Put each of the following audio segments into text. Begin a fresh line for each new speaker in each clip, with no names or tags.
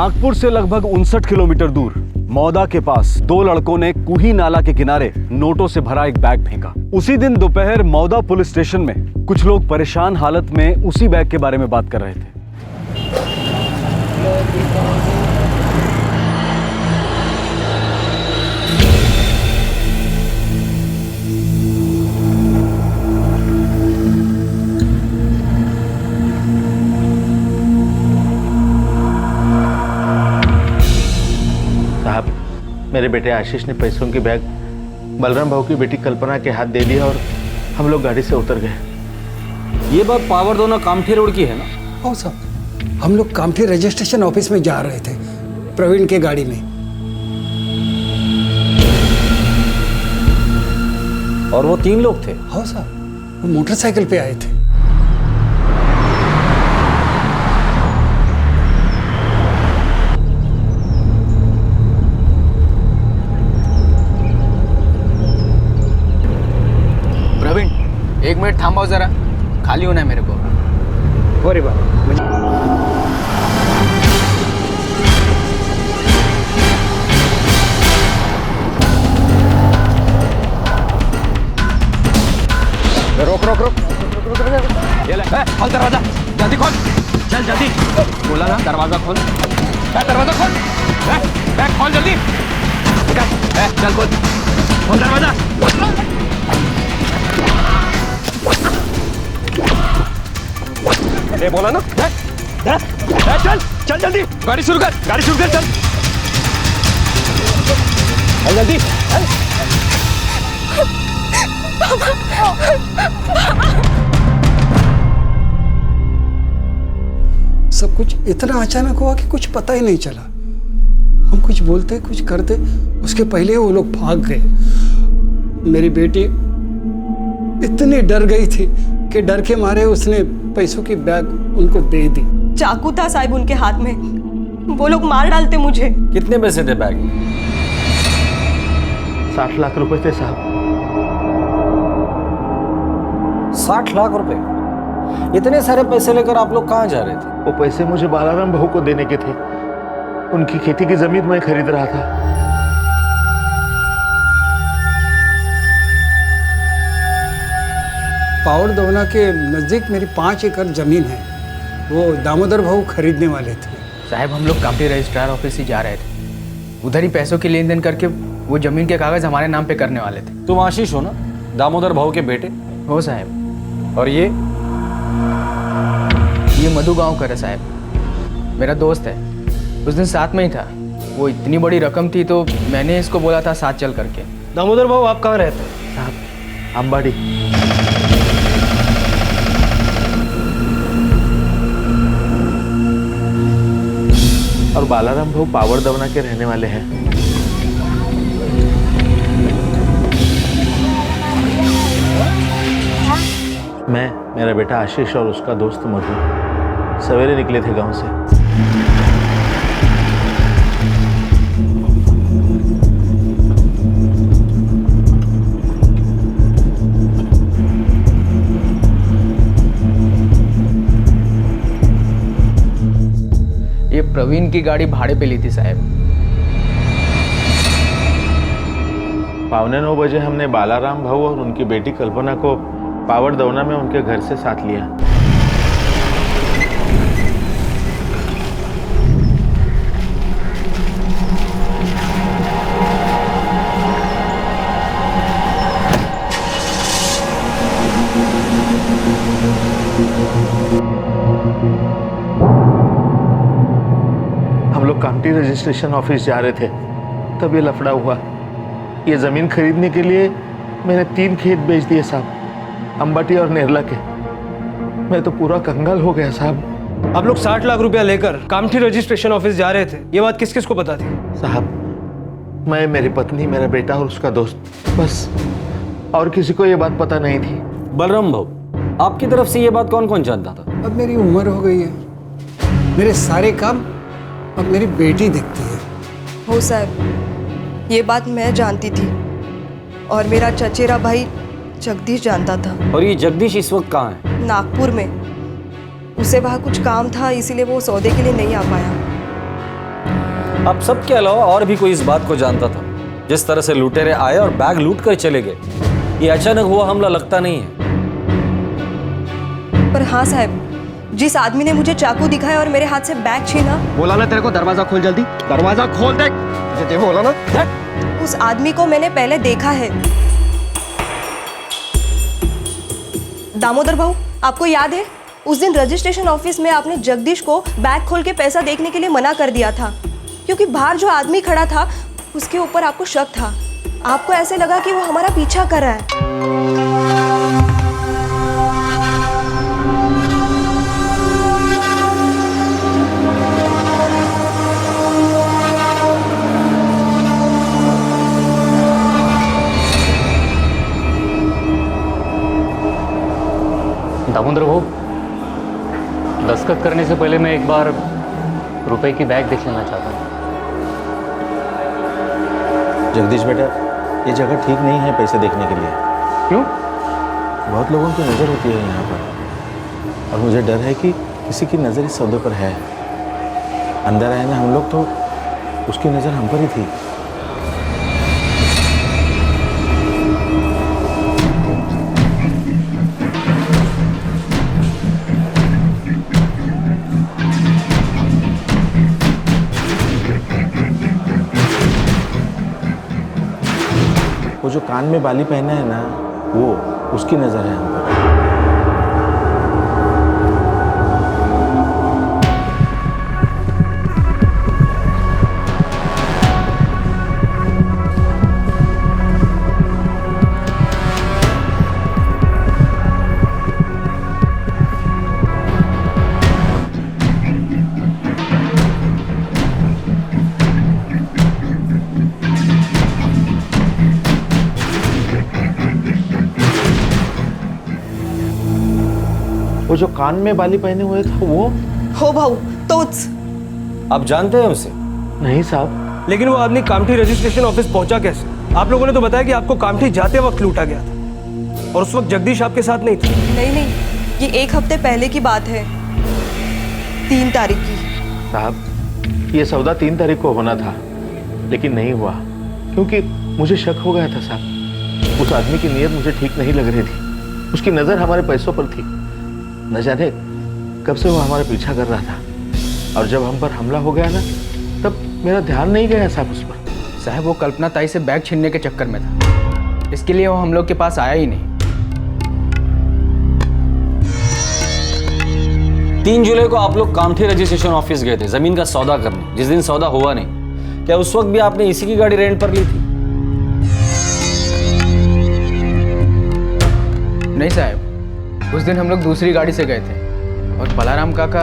नागपुर से लगभग 59 किलोमीटर दूर मौदा के पास दो लड़कों ने कुही नाला के किनारे नोटों से भरा एक बैग फेंका। उसी दिन दोपहर मौदा पुलिस स्टेशन में कुछ लोग परेशान हालत में उसी बैग के बारे में बात कर रहे थे।
मेरे बेटे आशीष ने पैसों की बैग बलराम भाऊ की बेटी कल्पना के हाथ दे दिया और हम लोग गाड़ी से उतर गए।
ये बात पावर दोना कामठी रोड की है ना?
हाँ साहब, हम लोग कामठी रजिस्ट्रेशन ऑफिस में जा रहे थे प्रवीण के गाड़ी में।
और वो 3 लोग थे?
हाँ साहब, वो मोटरसाइकिल पे आए थे।
एक मिनट थांबाओ जरा, खाली होना है मेरे को।
अरे बाबा,
रोक रोक रोक, ये ले, खोल दरवाजा, जल्दी खोल, चल जल्दी। बोला ना दरवाजा खोल, दरवाजा खोल, खोल जल्दी, चल खोल दरवाजा। ये बोला ना, चल चल जल्दी, गाड़ी शुरू कर, चल जल्दी।
सब कुछ इतना अचानक हुआ कि कुछ पता ही नहीं चला। हम कुछ बोलते कुछ करते, उसके पहले वो लोग भाग गए। मेरी बेटी इतनी डर गई थी कि डर के मारे उसने पैसों की बैग उनको दे दी।
चाकू था साहब उनके हाथ में, वो लोग मार डालते मुझे।
कितने पैसे थे बैग में?
60 लाख रुपए थे साहब।
60 लाख रुपए? इतने सारे पैसे लेकर आप लोग कहाँ जा रहे थे?
वो पैसे मुझे बालाराम भाऊ को देने के थे। उनकी खेती की जमीन मैं खरीद रहा था।
पावर दोना के नजदीक मेरी 5 एकड़ जमीन है, वो दामोदर भाऊ खरीदने वाले थे।
साहब हम लोग कामठी रजिस्ट्रार ऑफिस ही जा रहे थे, उधर ही पैसों की लेन देन करके वो जमीन के कागज हमारे नाम पे करने वाले थे।
तुम आशीष हो ना, दामोदर भाऊ के बेटे?
हो साहब।
और ये
मधु गाँव का है साहब, मेरा दोस्त है। उस दिन साथ में ही था। वो इतनी बड़ी रकम थी तो मैंने इसको बोला था साथ चल करके।
दामोदर भाऊ आप कहाँ रहते हैं?
साहब अंबाड़ी। और बालाराम भाऊ पावर दवना के रहने वाले हैं। मैं, मेरा बेटा आशीष और उसका दोस्त मधु सवेरे निकले थे गांव से।
ये प्रवीण की गाड़ी भाड़े पे ली थी साहब।
9:15 बजे हमने बालाराम भाऊ और उनकी बेटी कल्पना को पावर दवना में उनके घर से साथ लिया। हम लोग कामठी रजिस्ट्रेशन ऑफिस जा रहे थे, तब ये लफड़ा हुआ। ये जमीन खरीदने के लिए मैंने 3 खेत बेच दिए साहब, अंबाटी और नेरला के। मैं तो पूरा कंगाल हो गया साहब।
आप लोग 60 लाख रुपया लेकर कामठी रजिस्ट्रेशन ऑफिस जा रहे थे, ये बात किस किस को पता थी?
साहब मैं, मेरी पत्नी, मेरा बेटा और उसका दोस्त, बस। और किसी को ये बात पता नहीं थी।
बलराम भाऊ, आपकी तरफ से ये बात कौन कौन जानता था?
अब मेरी उम्र हो गई है, मेरे सारे काम अब मेरी बेटी देखती है।
हो साहब, ये बात मैं जानती थी और मेरा चचेरा भाई जगदीश जानता था।
और ये जगदीश इस वक्त कहाँ है?
नागपुर में। उसे वहाँ कुछ काम था, इसीलिए वो सौदे के लिए नहीं आ पाया।
अब सबके अलावा और भी कोई इस बात को जानता था। जिस तरह से लुटेरे आए और बैग लूट कर चले गए, ये अचानक हुआ हमला लगता नहीं है।
पर हाँ साहब, जिस आदमी ने मुझे चाकू दिखाया और मेरे हाथ से बैग छीना,
बोला ना तेरे को, दरवाजा खोल जल्दी, दरवाजा खोल दे, तुझे बोला ना।
उस आदमी को मैंने पहले देखा है। दामोदर भाऊ, आपको याद है उस दिन रजिस्ट्रेशन ऑफिस में आपने जगदीश को बैग खोल के पैसा देखने के लिए मना कर दिया था, क्योंकि बाहर जो आदमी खड़ा था उसके ऊपर आपको शक था। आपको ऐसे लगा कि वो हमारा पीछा कर रहा है।
दामोदर भाऊ, दस्तखत करने से पहले मैं एक बार रुपए की बैग देख लेना चाहता हूँ।
जगदीश बेटा, ये जगह ठीक नहीं है पैसे देखने के लिए।
क्यों?
बहुत लोगों की नज़र होती है यहाँ पर, और मुझे डर है कि किसी की नज़र इस सौदे पर है। अंदर आए ना हम लोग तो उसकी नज़र हम पर ही थी। वो जो कान में बाली पहना है ना, वो उसकी नजर है हम पर। वो जो कान में बाली पहने हुए था वो
हो भाऊ, तोच।
आप जानते हैं उसे?
नहीं साहब।
लेकिन वो आदमी कामठी रजिस्ट्रेशन ऑफिस पहुंचा कैसे? आप लोगों ने तो बताया कि आपको कामठी जाते वक्त लूटा गया था, और उस वक्त जगदीश आपके साथ नहीं था।
नहीं, ये 1 हफ्ते पहले की बात है, 3 तारीख की।
साहब, ये सौदा 3 तारीख को होना था, लेकिन नहीं हुआ, क्योंकि मुझे शक हो गया था साहब। उस आदमी की नीयत मुझे ठीक नहीं लग रही थी। उसकी नज़र हमारे पैसों पर थी। न जाने कब से वो हमारा पीछा कर रहा था, और जब हम पर हमला हो गया ना, तब मेरा ध्यान नहीं गया साहब उस पर।
साहब, वो कल्पना ताई से बैग छीनने के चक्कर में था, इसके लिए वो हम लोग के पास आया ही नहीं।
3 जुलाई को आप लोग कामठी रजिस्ट्रेशन ऑफिस गए थे जमीन का सौदा करने, जिस दिन सौदा हुआ नहीं। क्या उस वक्त भी आपने इसी की गाड़ी रेंट पर ली थी?
नहीं साहब, उस दिन हम लोग दूसरी गाड़ी से गए थे, और बलाराम काका,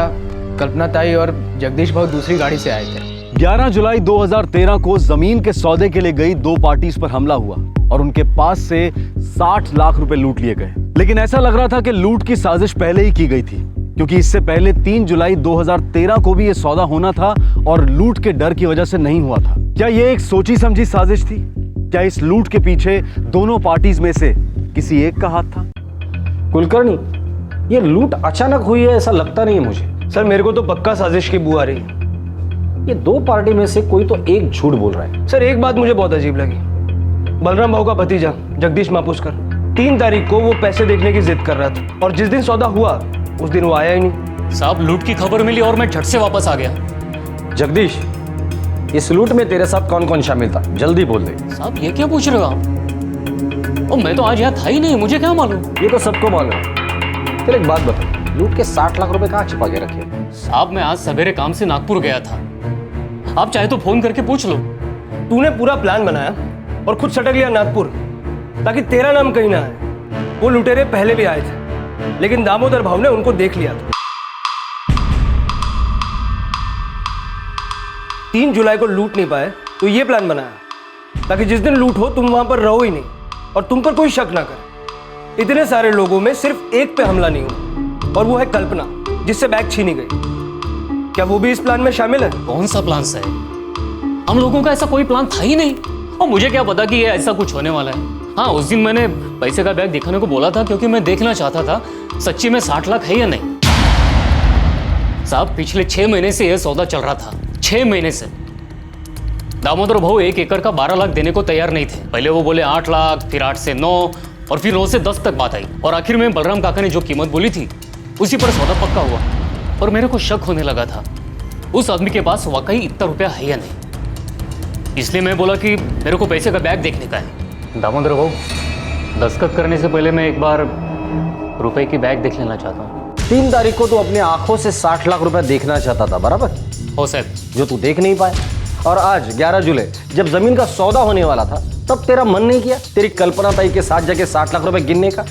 कल्पना ताई और जगदीश भाऊ दूसरी गाड़ी से आए थे।
11 जुलाई 2013 को जमीन के सौदे के लिए गई 2 पार्टीज पर हमला हुआ और उनके पास से 60 लाख रुपए लूट लिए गए। लेकिन ऐसा लग रहा था कि लूट की साजिश पहले ही की गई थी, क्योंकि इससे पहले 3 जुलाई 2013 को भी ये सौदा होना था और लूट के डर की वजह से नहीं हुआ था। क्या ये एक सोची समझी साजिश थी? क्या इस लूट के पीछे दोनों पार्टीज में से किसी एक का हाथ था?
कुलकर्णी, ये लूट अचानक हुई है ऐसा लगता नहीं है मुझे।
सर, मेरे को तो पक्का साजिश की बू आ रही है।
ये 2 पार्टी में से कोई तो एक झूठ बोल रहा है।
सर, एक बात मुझे बहुत अजीब लगी। बलराम भाऊ का भतीजा जगदीश मापुसकर 3 तारीख को वो पैसे देखने की जिद कर रहा था, और जिस दिन सौदा हुआ उस दिन वो आया ही नहीं।
साहब, लूट की खबर मिली और मैं झट से वापस आ गया।
जगदीश, इस लूट में तेरे साथ कौन कौन शामिल था? जल्दी बोल दे।
साहब, ये क्या पूछ रहे हो आप? और मैं तो आज यहाँ था ही नहीं, मुझे क्या मालूम?
ये तो सबको मालूम है। फिर एक बात बता, लूट के 60 लाख रुपए कहाँ छिपा के रखे?
साहब, मैं आज सवेरे काम से नागपुर गया था, आप चाहे तो फोन करके पूछ लो।
तूने पूरा प्लान बनाया और खुद सटक लिया नागपुर, ताकि तेरा नाम कहीं ना आए। वो लुटेरे पहले भी आए थे, लेकिन दामोदर भाऊ ने उनको देख लिया था। 3 जुलाई को लूट नहीं पाए तो ये प्लान बनाया, ताकि जिस दिन लूट हो तुम वहां पर रहो ही नहीं और तुम पर कोई शक ना करे। इतने सारे लोगों में सिर्फ एक पे हमला नहीं हुआ, और वो है कल्पना, जिससे बैग छीनी गई। क्या वो भी इस प्लान में शामिल है?
कौन सा प्लान है? हम लोगों का ऐसा कोई प्लान था ही नहीं, और मुझे क्या पता कि ये ऐसा कुछ होने वाला है। हाँ, उस दिन मैंने पैसे का बैग दिखाने को बोला था, क्योंकि मैं देखना चाहता था सच्ची में 60 लाख है या नहीं। साहब, पिछले 6 महीने से यह सौदा चल रहा था, 6 महीने से, दामोदर भाऊ 1 एकड़ का 12 लाख देने को तैयार नहीं थे। पहले वो बोले 8 लाख, फिर 8 से 9 और फिर 9 से 10 तक बात आई और आखिर में बलराम काका ने जो कीमत बोली थी उसी पर सौदा पक्का हुआ। और मेरे को शक होने लगा था उस आदमी के पास वाकई इतना रुपया है या नहीं। इसलिए मैं बोला कि मेरे को पैसे का बैग देखने का है। दामोदर भाऊ, दस्तखत करने से पहले मैं एक बार रुपए की बैग देख लेना चाहता हूँ।
3 तारीख को तू अपनी आंखों से 60 लाख रुपए देखना चाहता था, बराबर?
हो साहब।
जो तू देख नहीं पाया। और आज 11 जुलाई जब जमीन का सौदा होने वाला था तब तेरा मन नहीं किया तेरी कल्पना ताई के साथ जाके 60 लाख रुपए गिनने का?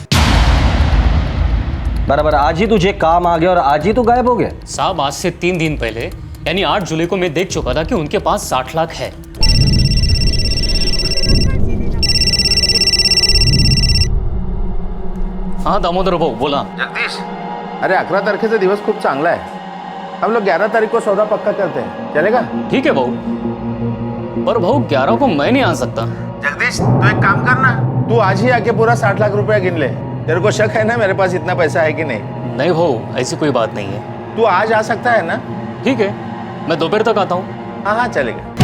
बराबर आज ही तुझे काम आ गया और आज ही तू गायब हो गया।
साहब, आज से 3 दिन पहले यानी 8 जुलाई को मैं देख चुका था कि उनके पास 60 लाख है। हाँ दामोदर भाऊ, बोला।
जगदीश, अरे 11 तारखेचा दिवस खूप चांगला आहे. हम लोग 11 तारीख को सौदा पक्का करते हैं, चलेगा?
ठीक है भाऊ, पर भाऊ 11 को मैं नहीं आ सकता।
जगदीश, तू एक काम करना, तू आज ही आके पूरा 60 लाख रुपया गिन ले. तेरे को शक है ना मेरे पास इतना पैसा है कि नहीं?
नहीं भाऊ, ऐसी कोई बात नहीं है।
तू आज आ सकता है ना?
ठीक है, मैं दोपहर तक आता हूँ।
हाँ हाँ, चलेगा।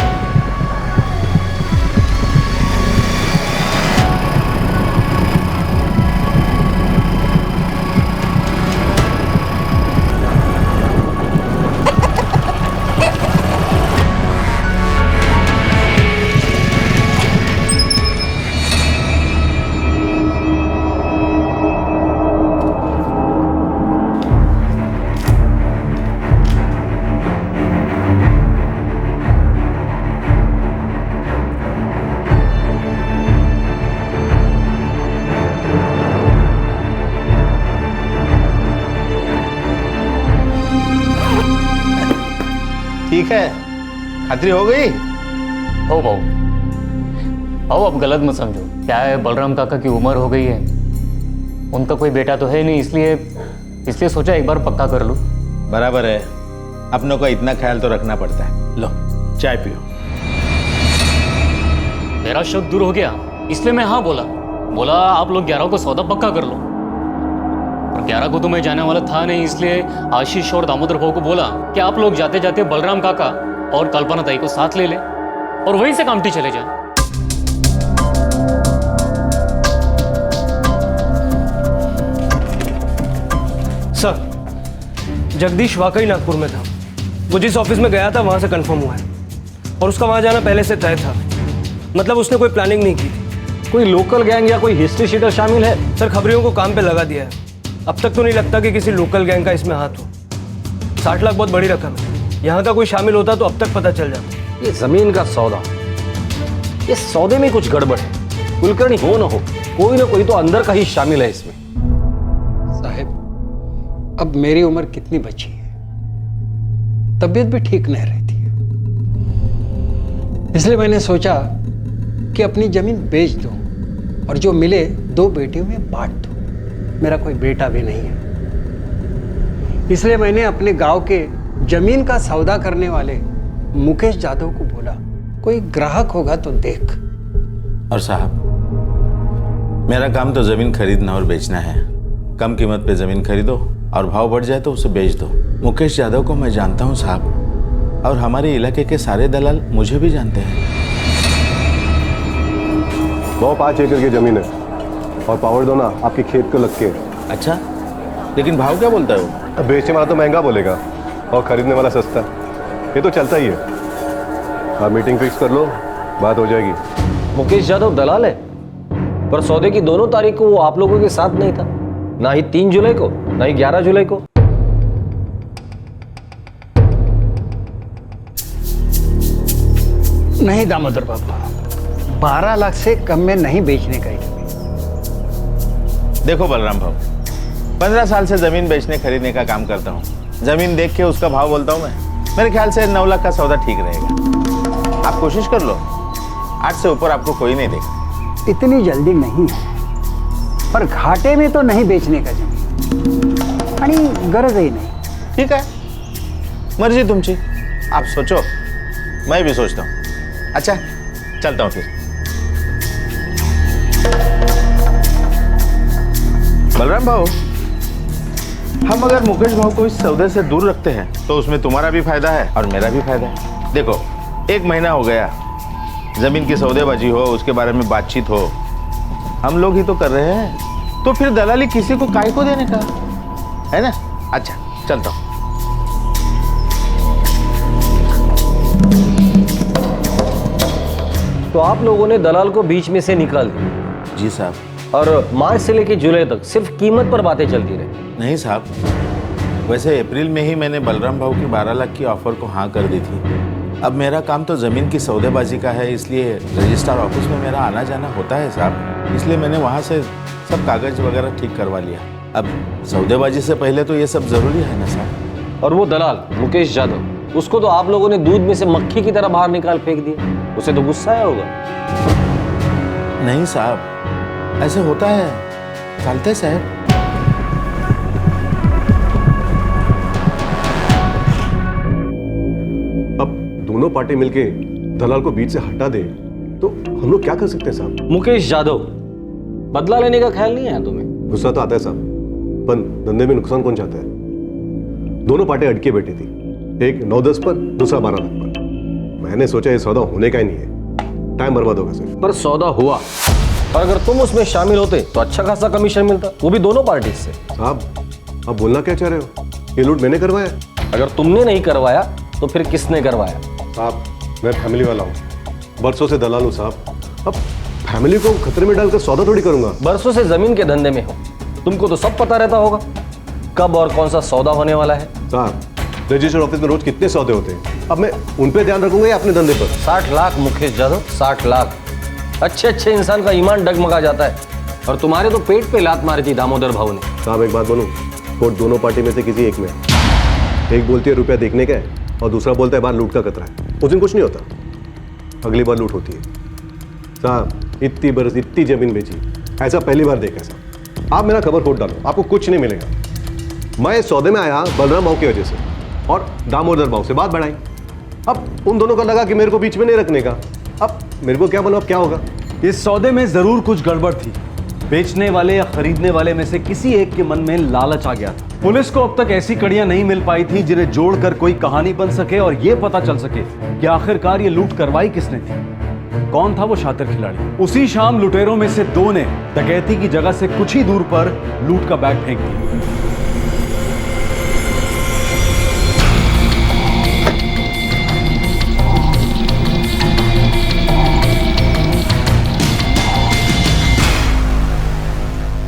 ठीक है, खातरी हो गई?
हो भाऊ, भाऊ अब गलत मत समझो। क्या है, बलराम काका की उम्र हो गई है, उनका कोई बेटा तो है नहीं, इसलिए सोचा एक बार पक्का कर लूं।
बराबर है, अपनों का इतना ख्याल तो रखना पड़ता है। लो चाय पियो।
मेरा शक दूर हो गया, इसलिए मैं हाँ बोला आप लोग 11 को सौदा पक्का कर लो। और 11 को तो मैं जाने वाला था नहीं, इसलिए आशीष और दामोदर भाऊ को बोला कि आप लोग जाते जाते बलराम काका और कल्पना ताई को साथ ले लें और वहीं से कामटी चले जाएं।
सर, जगदीश वाकई नागपुर में था। वो जिस ऑफिस में गया था वहां से कंफर्म हुआ है और उसका वहां जाना पहले से तय था। मतलब उसने कोई प्लानिंग नहीं की थी।
कोई लोकल गैंग या कोई हिस्ट्री शीटर शामिल है?
सर, खबरियों को काम पे लगा दिया है। अब तक तो नहीं लगता कि किसी लोकल गैंग का इसमें हाथ हो। 60 लाख बहुत बड़ी रकम है, यहाँ का कोई शामिल होता तो अब तक पता चल जाता।
ये जमीन का सौदा, ये सौदे में कुछ गड़बड़ है। कुलकर्णी हो ना हो, कोई ना कोई तो अंदर का ही शामिल है इसमें।
साहब, अब मेरी उम्र कितनी बची है, तबीयत भी ठीक नहीं रहती है, इसलिए मैंने सोचा कि अपनी जमीन बेच दो और जो मिले 2 बेटियों में बांट दो। मेरा कोई बेटा भी नहीं है, इसलिए मैंने अपने गांव के जमीन का सौदा करने वाले मुकेश जाधव को बोला, कोई ग्राहक होगा तो देख।
और साहब, मेरा काम तो जमीन खरीदना और बेचना है। कम कीमत पे जमीन खरीदो और भाव बढ़ जाए तो उसे बेच दो। मुकेश यादव को मैं जानता हूँ साहब, और हमारे इलाके के सारे दलाल मुझे भी जानते हैं।
वो 5 एकड़ की जमीन है और पावर दो ना आपके खेत को लग के।
अच्छा, लेकिन भाव क्या बोलता है वो?
अब बेचने वाला तो महंगा बोलेगा और खरीदने वाला सस्ता, ये तो चलता ही है। आप मीटिंग फिक्स कर लो, बात हो जाएगी।
मुकेश यादव दलाल है, पर सौदे की दोनों तारीख को वो आप लोगों के साथ नहीं था, ना ही 3 जुलाई को ना ही 11 जुलाई को।
नहीं दामोदर बाबा, 12 लाख से कम में नहीं बेचने का है।
देखो बलराम भाऊ, 15 साल से जमीन बेचने खरीदने का काम करता हूँ। जमीन देख के उसका भाव बोलता हूँ मैं। मेरे ख्याल से 9 लाख का सौदा ठीक रहेगा। आप कोशिश कर लो, 8 से ऊपर आपको कोई नहीं देगा।
इतनी जल्दी नहीं है, पर घाटे में तो नहीं बेचने का जमीन, यानी गरज ही नहीं।
ठीक है, मर्जी तुमची, आप सोचो, मैं भी सोचता हूँ। अच्छा, चलता हूँ फिर। बलराम भाऊ, हम अगर मुकेश भाऊ को इस सौदे से दूर रखते हैं तो उसमें तुम्हारा भी फायदा है और मेरा भी फायदा है। देखो, 1 महीना हो गया
जमीन की सौदेबाजी हो, उसके बारे में बातचीत हो, हम लोग ही तो कर रहे हैं। तो फिर दलाली किसी को काय को देने का है ना? अच्छा चलता हूँ।
तो आप लोगों ने दलाल को बीच में से निकाल दिया?
जी साहब।
और मार्च से लेकर जुलाई तक सिर्फ कीमत पर बातें चलती रही?
नहीं साहब, वैसे अप्रैल में ही मैंने बलराम भाऊ की 12 लाख की ऑफर को हाँ कर दी थी। अब मेरा काम तो ज़मीन की सौदेबाजी का है, इसलिए रजिस्ट्रार ऑफिस में मेरा आना जाना होता है साहब, इसलिए मैंने वहाँ से सब कागज वगैरह ठीक करवा लिया। अब सौदेबाजी से पहले तो ये सब ज़रूरी है ना साहब।
और वो दलाल मुकेश यादव, उसको तो आप लोगों ने दूध में से मक्खी की तरह बाहर निकाल फेंक दिया। उसे तो गुस्सा आया होगा।
नहीं साहब, ऐसे होता है, चलते साहब।
अब दोनों पार्टी मिलके दलाल को बीच से हटा दे तो हम लोग क्या कर सकते हैं साहब?
मुकेश यादव, बदला लेने का ख्याल नहीं है तुम्हें?
गुस्सा तो आता है साहब, पर धंधे में नुकसान कौन चाहता है? दोनों पार्टी अटके बैठी थी, एक 9-10 पर, दूसरा 12 लाख पर। मैंने सोचा ये सौदा होने का ही नहीं है, टाइम बर्बाद होगा सिर्फ।
पर सौदा हुआ, और अगर तुम उसमें शामिल होते तो अच्छा खासा कमीशन मिलता, वो भी दोनों पार्टी से।
साहब आप बोलना क्या चाह रहे हो? ये लूट मैंने करवाया?
अगर तुमने नहीं करवाया तो फिर किसने करवाया?
साहब मैं फैमिली वाला हूँ, बरसों से दलाल हूँ साहब। अब फैमिली को खतरे में डालकर सौदा थोड़ी करूंगा।
बरसों से जमीन के धंधे में हो, तुमको तो सब पता रहता होगा कब और कौन सा सौदा होने वाला है।
साहब रजिस्टर ऑफिस में रोज कितने सौदे होते हैं, अब मैं उन पे ध्यान रखूंगा या अपने धंधे पर?
60 लाख मुकेश यादव, 60 लाख। अच्छे इंसान का ईमान डगमगा जाता है, और तुम्हारे तो पेट पे लात मारी थी दामोदर भाऊ ने।
साहब एक बात बोलूं, कोर्ट दोनों पार्टी में से किसी एक में, एक बोलती है रुपया देखने का है और दूसरा बोलता है बाहर लूट का खतरा है। उस दिन कुछ नहीं होता, अगली बार लूट होती है। साहब इतनी बरस इतनी जमीन बेची, ऐसा पहली बार देखा साहब। आप मेरा खबर खोट डालो, आपको कुछ नहीं मिलेगा। मैं इस सौदे में आया बलराम भाऊ की वजह से और दामोदर भाऊ से बात बढ़ाई। अब उन दोनों का लगा कि मेरे को बीच में नहीं रखने का। अब मेरे को क्या बोलो, अब क्या होगा?
इस सौदे में जरूर कुछ गड़बड़ थी। बेचने वाले या खरीदने वाले में से किसी एक के मन में लालच आ गया था। पुलिस को अब तक ऐसी कड़ियां नहीं मिल पाई थी जिन्हें जोड़कर कोई कहानी बन सके और यह पता चल सके कि आखिरकार ये लूट करवाई किसने थी, कौन था वो शातिर खिलाड़ी। उसी शाम लुटेरों में से 2 ने डकैती की जगह से कुछ ही दूर पर लूट का बैग फेंक दिया।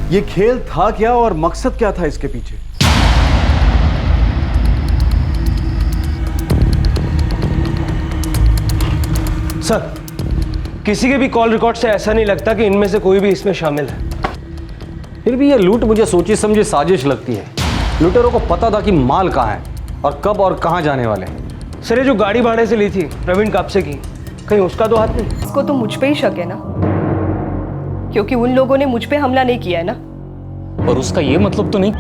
ये खेल था क्या और मकसद क्या था इसके पीछे?
सर किसी के भी कॉल रिकॉर्ड से ऐसा नहीं लगता कि इनमें से कोई भी इसमें शामिल है।
फिर भी ये लूट मुझे सोची समझी साजिश लगती है। लुटेरों को पता था कि माल कहाँ है और कब और कहाँ जाने वाले हैं।
सर ये जो गाड़ी भाड़े से ली थी प्रवीण कापसे की, कहीं उसका तो हाथ नहीं?
इसको तो मुझ पे ही शक है ना, क्योंकि उन लोगों ने मुझ पे हमला नहीं किया है ना।
और उसका ये मतलब तो नहीं।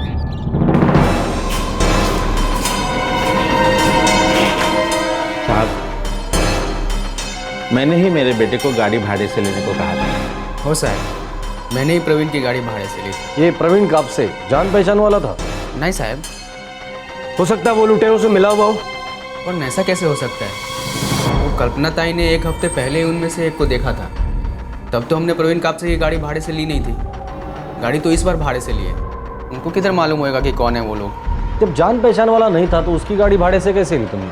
साहब मैंने ही मेरे बेटे को गाड़ी भाड़े से लेने को कहा था।
हो साहब, मैंने ही प्रवीण की गाड़ी भाड़े से ली थी।
ये प्रवीण कापसे जान पहचान वाला था?
नहीं साहब।
हो सकता है वो लुटेरों से मिला हुआ हो।
और ऐसा कैसे हो सकता है? वो कल्पना ताई ने 1 हफ्ते पहले ही उनमें से एक को देखा था। तब तो हमने प्रवीण कापसे की गाड़ी भाड़े से ली नहीं थी। गाड़ी तो इस बार भाड़े से ली है। उनको किधर मालूम होएगा कि कौन है वो लोग?
जब जान पहचान वाला नहीं था तो उसकी गाड़ी भाड़े से कैसे ली तुमने?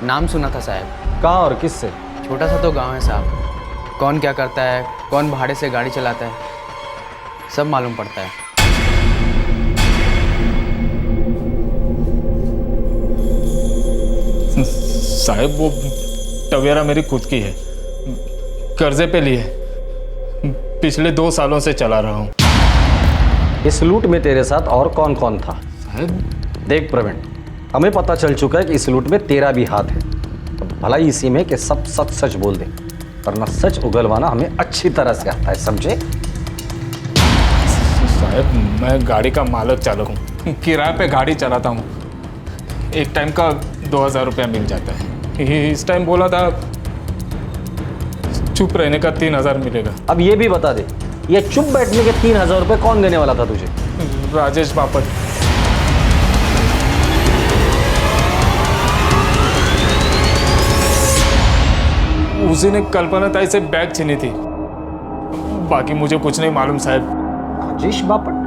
नाम सुना था साहब।
कहाँ और किससे?
छोटा सा तो गांव है साहब, कौन क्या करता है, कौन भाड़े से गाड़ी चलाता है, सब मालूम पड़ता है।
साहब वो टवेरा मेरी खुद की है, कर्जे पे ली है, पिछले 2 सालों से चला रहा हूँ।
इस लूट में तेरे साथ और कौन कौन था?
साहब
देख प्रवीण, हमें पता चल चुका है कि इस लूट में तेरा भी हाथ है। तो भला इसी में कि सब सच सच बोल दे, वरना सच उगलवाना हमें अच्छी तरह से आता है, समझे?
साहब मैं गाड़ी का मालक चालक हूँ, किराए पे गाड़ी चलाता हूँ। एक टाइम का 2000 रुपया मिल जाता है। इस टाइम बोला था चुप रहने का 3000 मिलेगा।
अब ये भी बता दे, ये चुप बैठने के 3000 रुपए कौन देने वाला था तुझे?
राजेश बापट। उसी ने कल्पना ताई से बैग छीनी थी। बाकी मुझे कुछ नहीं मालूम साहब।
राजेश बापट?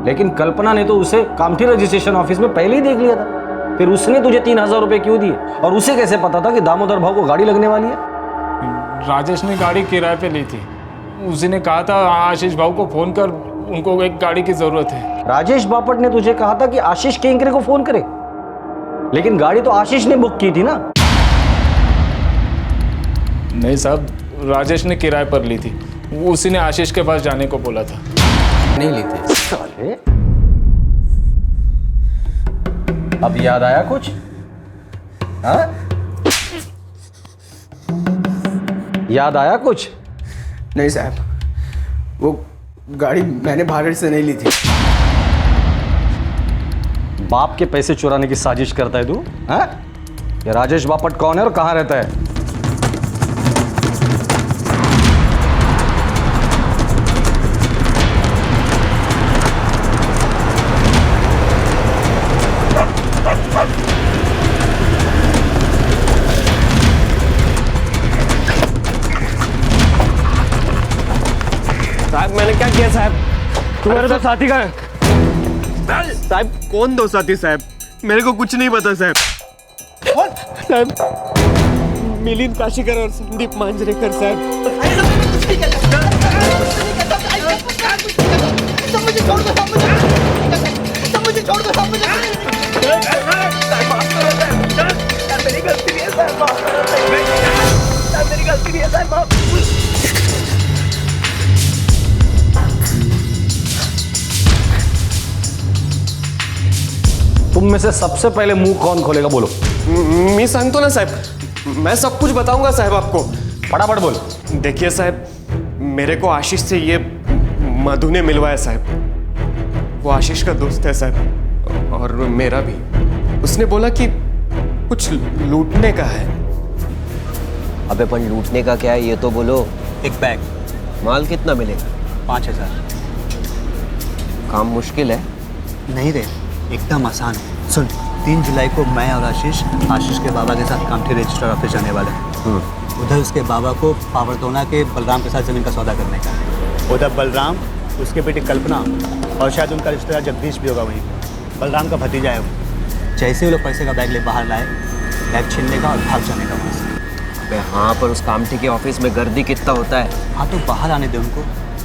लेकिन कल्पना ने तो उसे कामठी रजिस्ट्रेशन ऑफिस में पहले ही देख लिया था। फिर उसने तुझे 3,000 रुपए क्यों दिए? और उसे कैसे पता था कि दामोदर भाव को गाड़ी लगने वाली है?
राजेश ने गाड़ी किराए पे ली थी। उसी ने कहा था आशीष भाव को फोन कर, उनको एक गाड़ी की जरूरत है।
राजेश बापट ने तुझे कहा था कि आशीष केंकरे को फोन करे, लेकिन गाड़ी तो आशीष ने बुक की थी ना?
नहीं साहब, राजेश ने किराए पर ली थी। उसी ने आशीष के पास जाने को बोला था।
नहीं ली थी।
साले, अब याद आया कुछ? हाँ? याद आया कुछ?
नहीं साहब, वो गाड़ी मैंने बाहर से नहीं ली थी।
बाप के पैसे चुराने की साजिश करता है तू? हाँ? ये राजेश बापट कौन है और कहाँ रहता है?
साहब मैंने क्या किया साहब? तुम्हारे तो साथी का है साहब। कौन दो साथी साहब? मेरे को कुछ नहीं पता साहब। साहब मिलिंद काशीकर और संदीप मांजरेकर साहब। मेरी गलती नहीं है साहब, मेरी गलती नहीं है साहब।
तुम में से सबसे पहले मुंह कौन खोलेगा? बोलो।
मैं सांगतो ना साहब, मैं सब कुछ बताऊंगा साहब आपको।
फटाफट बोल।
देखिए साहब, मेरे को आशीष से ये मधु ने मिलवाया साहब। वो आशीष का दोस्त है साहब, और मेरा भी। उसने बोला कि कुछ लूटने का है।
अबे पर लूटने का क्या है ये तो बोलो।
एक बैग।
माल कितना मिलेगा?
5,000।
काम मुश्किल है?
नहीं रे, एकदम आसान है। सुन, 3 जुलाई को मैं और आशीष के बाबा के साथ कामठी रजिस्टर ऑफिस जाने वाले हैं। उधर उसके बाबा को पावरतोना के बलराम के साथ ज़मीन का सौदा करने का है। उधर बलराम, उसके बेटी कल्पना और शायद उनका रिश्तेदार जगदीश भी होगा वहीं। बलराम का भतीजा है वो। जैसे वो लोग पैसे का बैग ले बाहर लाए, बैग छीनने का और भाग जाने का वहाँ से।
अबे हाँ, पर उस कामठी के ऑफिस में गर्दी कितना होता है?
हाँ तो बाहर आने दे उनको।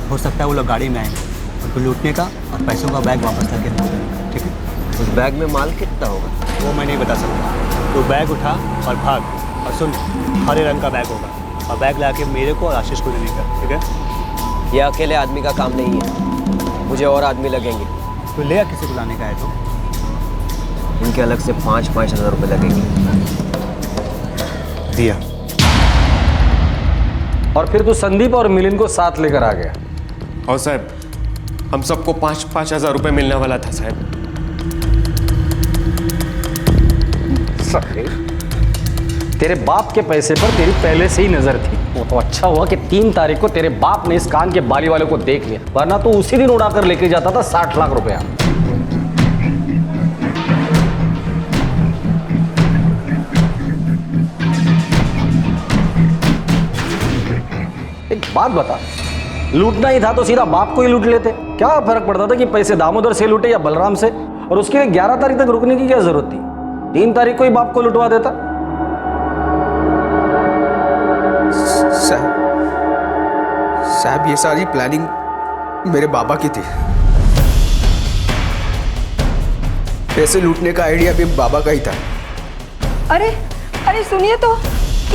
हो सकता है वो लोग गाड़ी में आएंगे, उनको लूटने का और पैसों का बैग वापस करके देने का। ठीक है?
उस बैग में माल कितना होगा?
वो मैं नहीं बता सकता। तो बैग उठा और भाग। और सुन, हरे रंग का बैग होगा और बैग लाके मेरे को और आशीष को देने का। ठीक है?
ये अकेले आदमी का काम नहीं है, मुझे और आदमी लगेंगे।
तो ले किसी को लाने का है तो?
इनके अलग से 5-5 हज़ार रुपये लगेंगे।
दिया।
और फिर तू संदीप और मिलिंद को साथ लेकर आ गया।
और साहब, हम सबको 5-5 हज़ार रुपये मिलने वाला था साहब।
तेरे बाप के पैसे पर तेरी पहले से ही नजर थी। वो तो अच्छा हुआ कि 3 तारीख को तेरे बाप ने इस कान के बाली वाले को देख लिया, वरना तो उसी दिन उड़ाकर लेके जाता था 60 लाख रुपया। एक बात बता, लूटना ही था तो सीधा बाप को ही लूट लेते। क्या फर्क पड़ता था कि पैसे दामोदर से लूटे या बलराम से? और उसके लिए 11 तारीख तक रुकने की क्या जरूरत थी? 3 तारीख को ही बाप को लुटवा देता।
साहब ये सारी प्लानिंग मेरे बाबा की थी। पैसे लूटने का आइडिया भी बाबा का ही था।
अरे अरे सुनिए तो,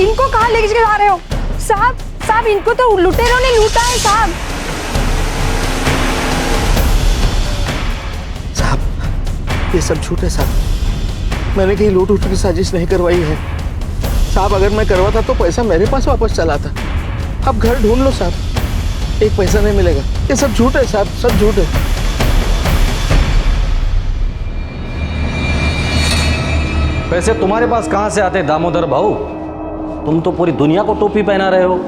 इनको कहाँ लेके जा रहे हो? साहब साहब, इनको तो लुटेरों ने लूटा है साहब।
साहब ये सब झूठ है साहब। मैंने कहीं लूट उठ की साजिश नहीं करवाई है साहब। अगर मैं करवाता तो पैसा मेरे पास वापस चला था। अब घर ढूंढ लो साहब, एक पैसा नहीं मिलेगा। ये सब झूठ है साहब, सब झूठ है।
पैसे तुम्हारे पास कहां से आते दामोदर भाऊ? तुम तो पूरी दुनिया को टोपी पहना रहे हो।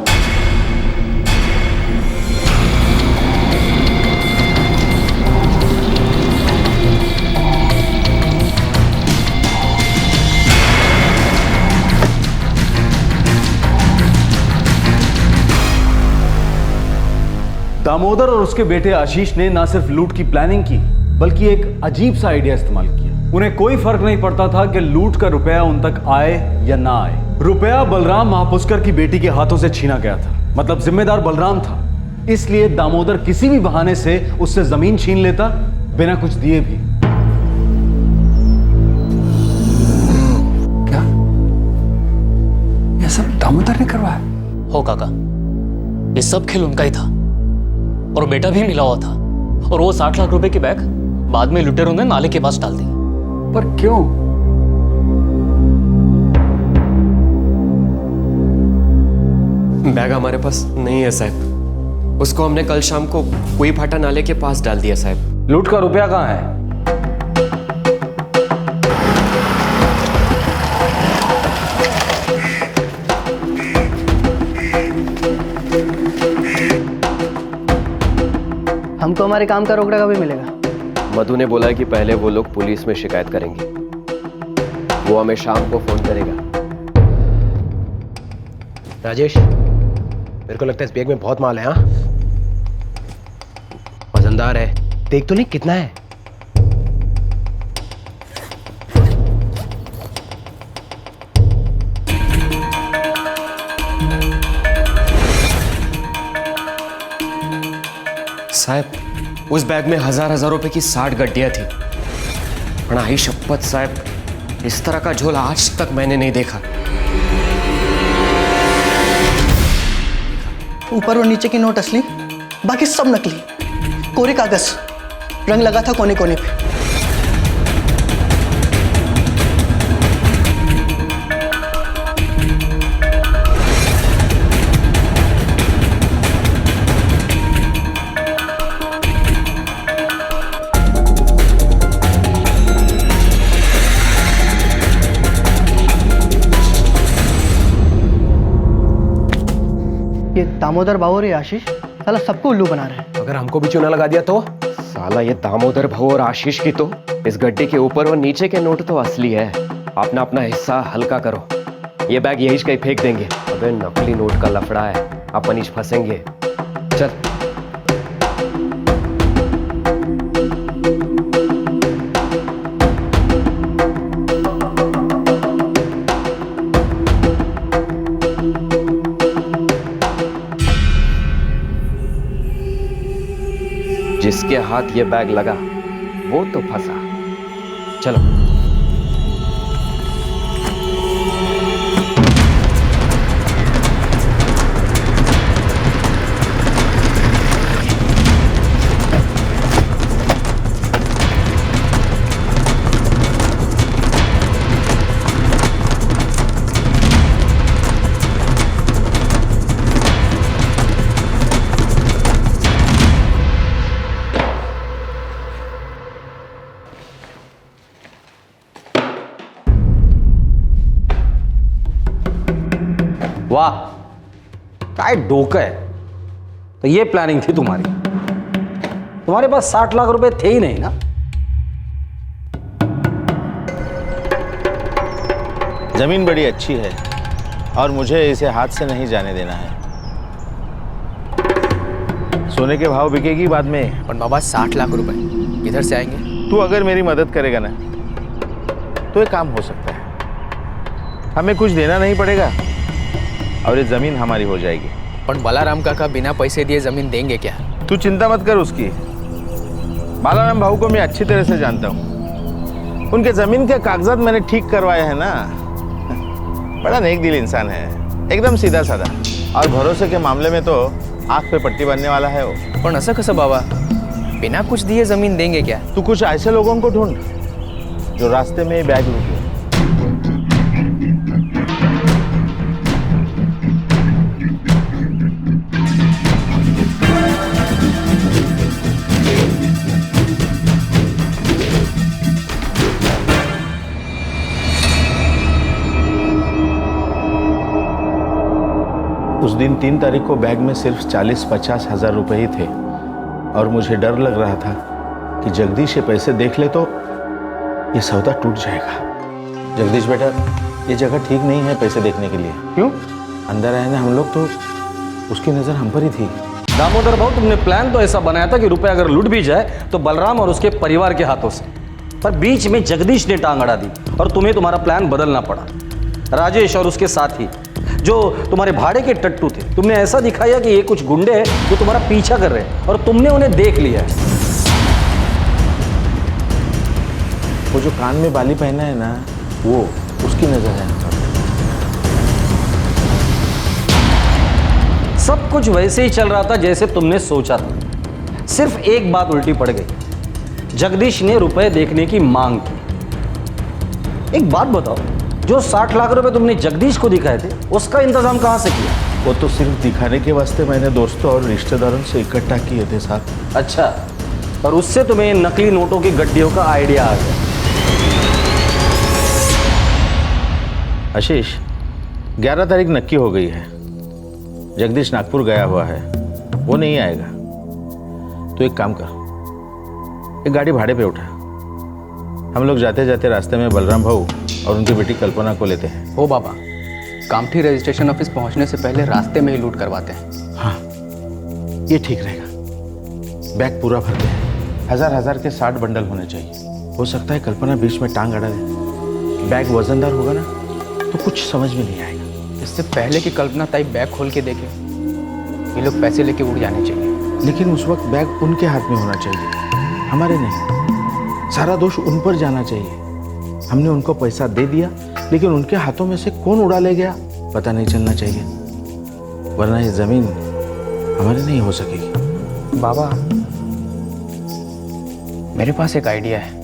दामोदर और उसके बेटे आशीष ने ना सिर्फ लूट की प्लानिंग की बल्कि एक अजीब सा आइडिया इस्तेमाल किया। उन्हें कोई फर्क नहीं पड़ता था कि लूट का रुपया उन तक आए या ना आए। रुपया बलराम महापुष्कर की बेटी के हाथों से छीना गया था, मतलब जिम्मेदार बलराम था। इसलिए दामोदर किसी भी बहाने से उससे जमीन छीन लेता, बिना कुछ दिए भी।
क्या यह सब दामोदर ने करवाया?
हो काका, ये सब खेल उनका ही था और बेटा भी मिला हुआ था। और वो 60 लाख रुपए की बैग बाद में लुटेरों ने नाले के पास डाल दी।
पर क्यों?
बैग हमारे पास नहीं है साहब, उसको हमने कल शाम को कोई फाटा नाले के पास डाल दिया साहब।
लूट का रुपया कहाँ है?
हमको हमारे काम का रोकड़ा कभी मिलेगा?
मधु ने बोला है कि पहले वो लोग पुलिस में शिकायत करेंगे, वो हमें शाम को फोन करेगा।
राजेश, मेरे को लगता है इस बैग में बहुत माल है। हाँ, वजनदार है, देख तो नहीं कितना है।
साहब, उस बैग में हजार रुपए की 60 गड्डियां थी। पढ़ाई शपथ साहब, इस तरह का झोला आज तक मैंने नहीं देखा।
ऊपर और नीचे की नोट असली, बाकी सब नकली। कोरे कागज, रंग लगा था कोने कोने पे। ये दामोदर भाऊ और ये आशीष साला सबको उल्लू बना रहे हैं।
अगर हमको भी चूना लगा दिया तो?
साला ये दामोदर भाऊ और आशीष की तो इस गड्ढे के ऊपर और नीचे के नोट तो असली है। अपना अपना हिस्सा हल्का करो, ये बैग यही कहीं फेंक देंगे। अबे नकली नोट का लफड़ा है, अपन इस फंसेंगे। चल। जिसके हाथ ये बैग लगा वो तो फंसा। चलो।
वाह, काय डोका है। तो ये प्लानिंग थी तुम्हारी? तुम्हारे पास 60 लाख रुपए थे ही नहीं ना?
जमीन बड़ी अच्छी है और मुझे इसे हाथ से नहीं जाने देना है। सोने के भाव बिकेगी बाद में।
पर बाबा 60 लाख रुपए किधर से आएंगे?
तू अगर मेरी मदद करेगा ना तो एक काम हो सकता है। हमें कुछ देना नहीं पड़ेगा और ये जमीन हमारी हो जाएगी।
पर बालाराम काका बिना पैसे दिए जमीन देंगे क्या?
तू चिंता मत कर उसकी। बालाराम भाऊ को मैं अच्छी तरह से जानता हूँ। उनके जमीन के कागजात मैंने ठीक करवाए हैं ना। बड़ा नेक दिल इंसान है, एकदम सीधा साधा, और भरोसे के मामले में तो आंख पे पट्टी बांधने वाला है वो।
पर ऐसा कैसा बाबा, बिना कुछ दिए जमीन देंगे क्या?
तू कुछ ऐसे लोगों को ढूंढ जो रास्ते में बैग लूट ले। उस दिन 3 तारीख को बैग में सिर्फ 40-50 हजार रुपए ही थे और मुझे डर लग रहा था कि जगदीश ये पैसे देख ले तो ये सौदा टूट जाएगा। जगदीश बेटा, ये जगह ठीक नहीं है पैसे देखने के लिए।
क्यों?
अंदर आए ना हम लोग तो उसकी नजर हम पर ही थी।
दामोदर भाऊ, तुमने प्लान तो ऐसा बनाया था कि रुपए अगर लूट भी जाए तो बलराम और उसके परिवार के हाथों से, पर बीच में जगदीश ने टांग अड़ा दी और तुम्हें तुम्हारा प्लान बदलना पड़ा। राजेश और उसके साथी जो तुम्हारे भाड़े के टट्टू थे, तुमने ऐसा दिखाया कि ये कुछ गुंडे हैं जो तुम्हारा पीछा कर रहे हैं और तुमने उन्हें देख लिया है।
वो जो कान में बाली पहना है ना, वो उसकी नजर है।
सब कुछ वैसे ही चल रहा था जैसे तुमने सोचा था। सिर्फ एक बात उल्टी पड़ गई। जगदीश ने रुपए देखने की मांग की। एक बात बताओ, जो 60 लाख रुपए तुमने जगदीश को दिखाए थे, उसका इंतजाम कहां से किया?
वो तो सिर्फ दिखाने के वास्ते मैंने दोस्तों और रिश्तेदारों से इकट्ठा किए थे साहब।
अच्छा, और उससे तुम्हें नकली नोटों की गड्डियों का आइडिया आ गया।
आशीष, 11 तारीख नक्की हो गई है। जगदीश नागपुर गया हुआ है, वो नहीं आएगा। तो एक काम कर, एक गाड़ी भाड़े पे उठा। हम लोग जाते जाते रास्ते में बलराम भाऊ और उनकी बेटी कल्पना को लेते हैं।
हो बाबा, कामठी रजिस्ट्रेशन ऑफिस पहुंचने से पहले रास्ते में ही लूट करवाते हैं।
हाँ, ये ठीक रहेगा। बैग पूरा भरते हैं। 1000 के 60 बंडल होने चाहिए। हो सकता है कल्पना बीच में टांग अड़ा दे। बैग वजनदार होगा ना, तो कुछ समझ में नहीं आएगा।
इससे पहले कि कल्पना ताई बैग खोल के देखे, ये लोग पैसे लेके उड़ जाने चाहिए।
लेकिन उस वक्त बैग उनके हाथ में होना चाहिए, हमारे नहीं। सारा दोष उन पर जाना चाहिए। हमने उनको पैसा दे दिया, लेकिन उनके हाथों में से कौन उड़ा ले गया पता नहीं चलना चाहिए, वरना ये जमीन हमारी नहीं हो सकेगी।
बाबा, मेरे पास एक आइडिया है।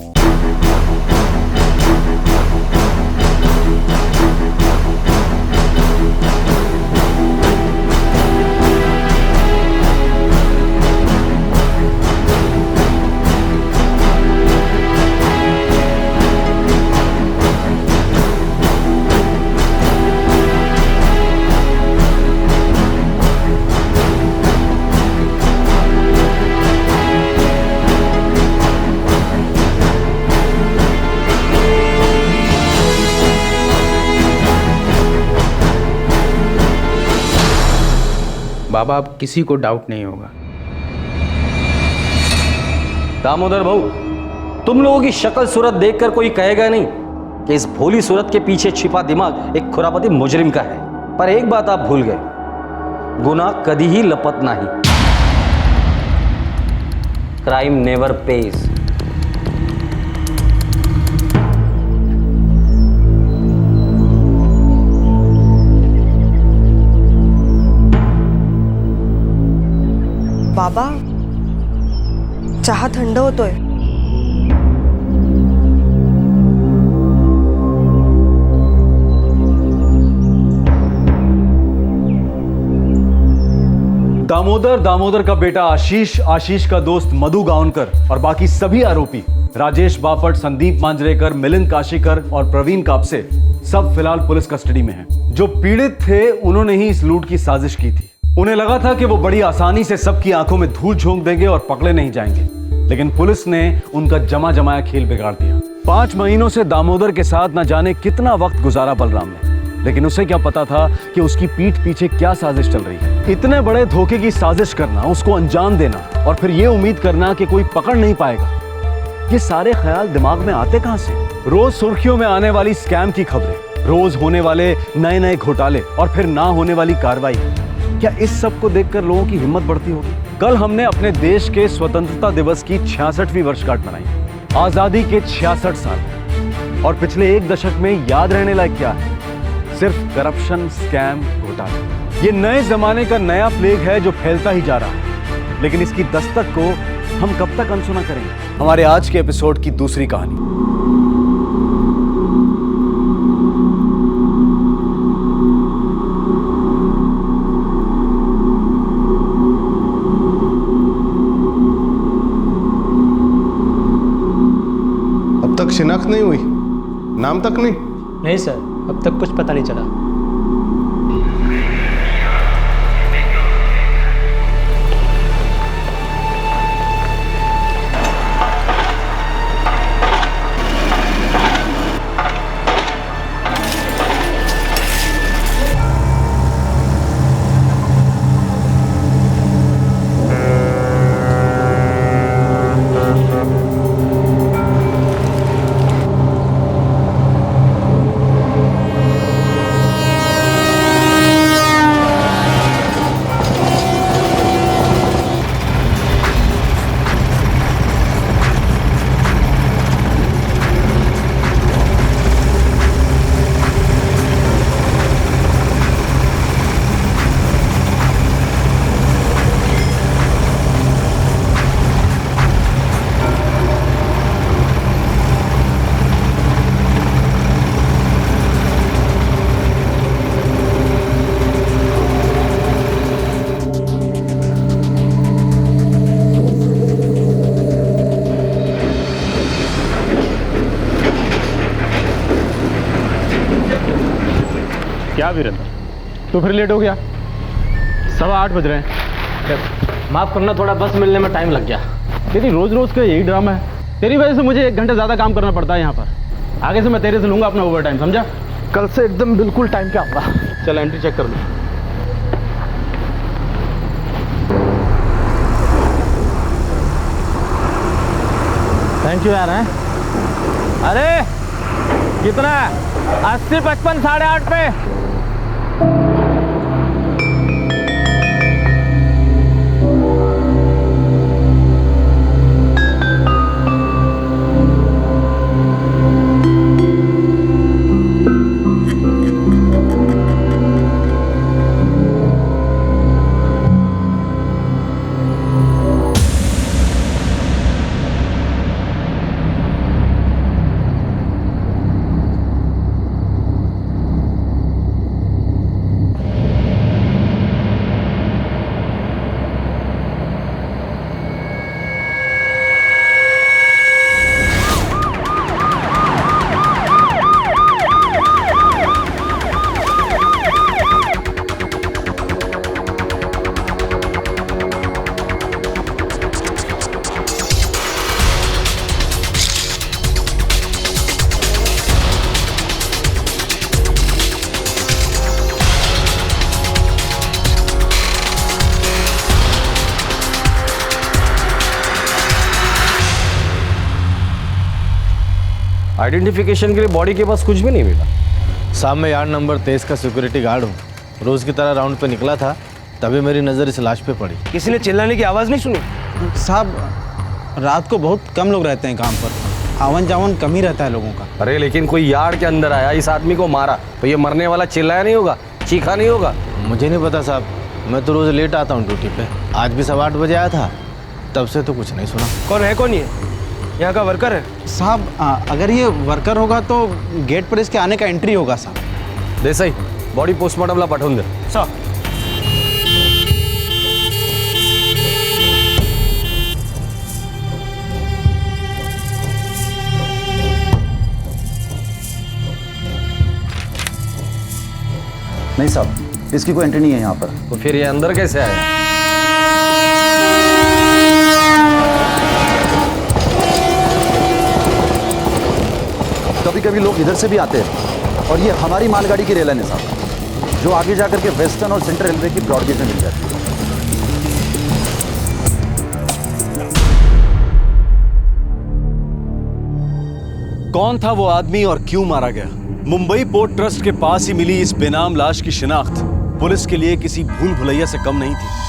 बाबा, अब किसी को डाउट नहीं होगा।
दामोदर भाऊ, तुम लोगों की शक्ल सूरत देखकर कोई कहेगा नहीं कि इस भोली सूरत के पीछे छिपा दिमाग एक खुरापती मुजरिम का है। पर एक बात आप भूल गए, गुनाह कभी ही लपटना ही। Crime never pays.
बाबा, चहा थंड होतोय।
दामोदर का बेटा आशीष, आशीष का दोस्त मधु गावनकर और बाकी सभी आरोपी राजेश बापट, संदीप मांजरेकर, मिलिंद काशीकर और प्रवीण कापसे सब फिलहाल पुलिस कस्टडी में हैं। जो पीड़ित थे उन्होंने ही इस लूट की साजिश की थी। उन्हें लगा था कि वो बड़ी आसानी से सबकी आंखों में धूल झोंक देंगे और पकड़े नहीं जाएंगे, लेकिन पुलिस ने उनका जमाया खेल बिगाड़ दिया। 5 महीनों से दामोदर के साथ न जाने कितना वक्त गुजारा बलराम ने, लेकिन उसे क्या पता था कि उसकी पीठ पीछे क्या साजिश चल रही है। इतने बड़े धोखे की साजिश करना, उसको अंजाम देना और फिर ये उम्मीद करना कि कोई पकड़ नहीं पाएगा, ये सारे ख्याल दिमाग में आते कहां से? रोज सुर्खियों में आने वाली स्कैम की खबरें, रोज होने वाले नए नए घोटाले और फिर ना होने वाली कार्रवाई, क्या इस सब को देखकर लोगों की हिम्मत बढ़ती होगी? कल हमने अपने देश के स्वतंत्रता दिवस की 66वीं वर्षगांठ मनाई। आजादी के 66 साल, और पिछले 1 दशक में याद रहने लायक क्या है? सिर्फ करप्शन, स्कैम, घोटाले। ये नए जमाने का नया प्लेग है जो फैलता ही जा रहा है, लेकिन इसकी दस्तक को हम कब तक अनसुना करेंगे? हमारे आज के एपिसोड की दूसरी कहानी।
अब तक शिनाख्त नहीं हुई, नाम तक नहीं?
नहीं सर, अब तक कुछ पता नहीं चला।
क्या वीरेंद्र, तू फिर लेट हो गया? 8:15 बज रहे हैं।
माफ करना, थोड़ा बस मिलने में टाइम लग गया।
तेरी रोज रोज का यही ड्रामा है। तेरी वजह से मुझे 1 घंटे ज़्यादा काम करना पड़ता है यहाँ पर। आगे से मैं तेरे से लूँगा अपना ओवर टाइम, समझा? कल से एकदम बिल्कुल टाइम पे आऊँगा। चल एंट्री चेक कर लो। थैंक यू यार। हैं अरे कितना? 80, 55, 8.5 पे।
आइडेंटिफिकेशन के लिए बॉडी के पास कुछ भी नहीं मिला।
साहब मैं यार्ड नंबर 23 का सिक्योरिटी गार्ड हूँ। रोज़ की तरह राउंड पे निकला था, तभी मेरी नज़र इस लाश पे पड़ी।
किसी ने चिल्लाने की आवाज़ नहीं सुनी?
साहब रात को बहुत कम लोग रहते हैं काम पर, आवन जावन कम ही रहता है लोगों का।
अरे लेकिन कोई यार्ड के अंदर आया, इस आदमी को मारा, तो ये मरने वाला चिल्लाया नहीं होगा, चीखा नहीं होगा?
मुझे नहीं पता साहब, मैं तो रोज़ लेट आता हूँ ड्यूटी पे। आज भी 8:15 बजे आया था, तब से तो कुछ नहीं सुना।
कौन है, कौन ये? यहाँ का वर्कर है?
साहब अगर ये वर्कर होगा तो गेट पर इसके आने का एंट्री होगा साहब।
देसाई, बॉडी पोस्टमार्टमला पाठवून दे।
सर
नहीं साहब, इसकी कोई एंट्री नहीं है यहाँ पर।
तो फिर ये अंदर कैसे आया?
कभी कभी लोग इधर से भी आते हैं और ये हमारी मालगाड़ी की रेल है साहब, जो आगे जाकर के वेस्टर्न और सेंट्रल रेलवे की ब्रॉडगेज में मिल जाती है।
कौन था वो आदमी और क्यों मारा गया? मुंबई पोर्ट ट्रस्ट के पास ही मिली इस बेनाम लाश की शिनाख्त पुलिस के लिए किसी भूल भुलैया से कम नहीं थी।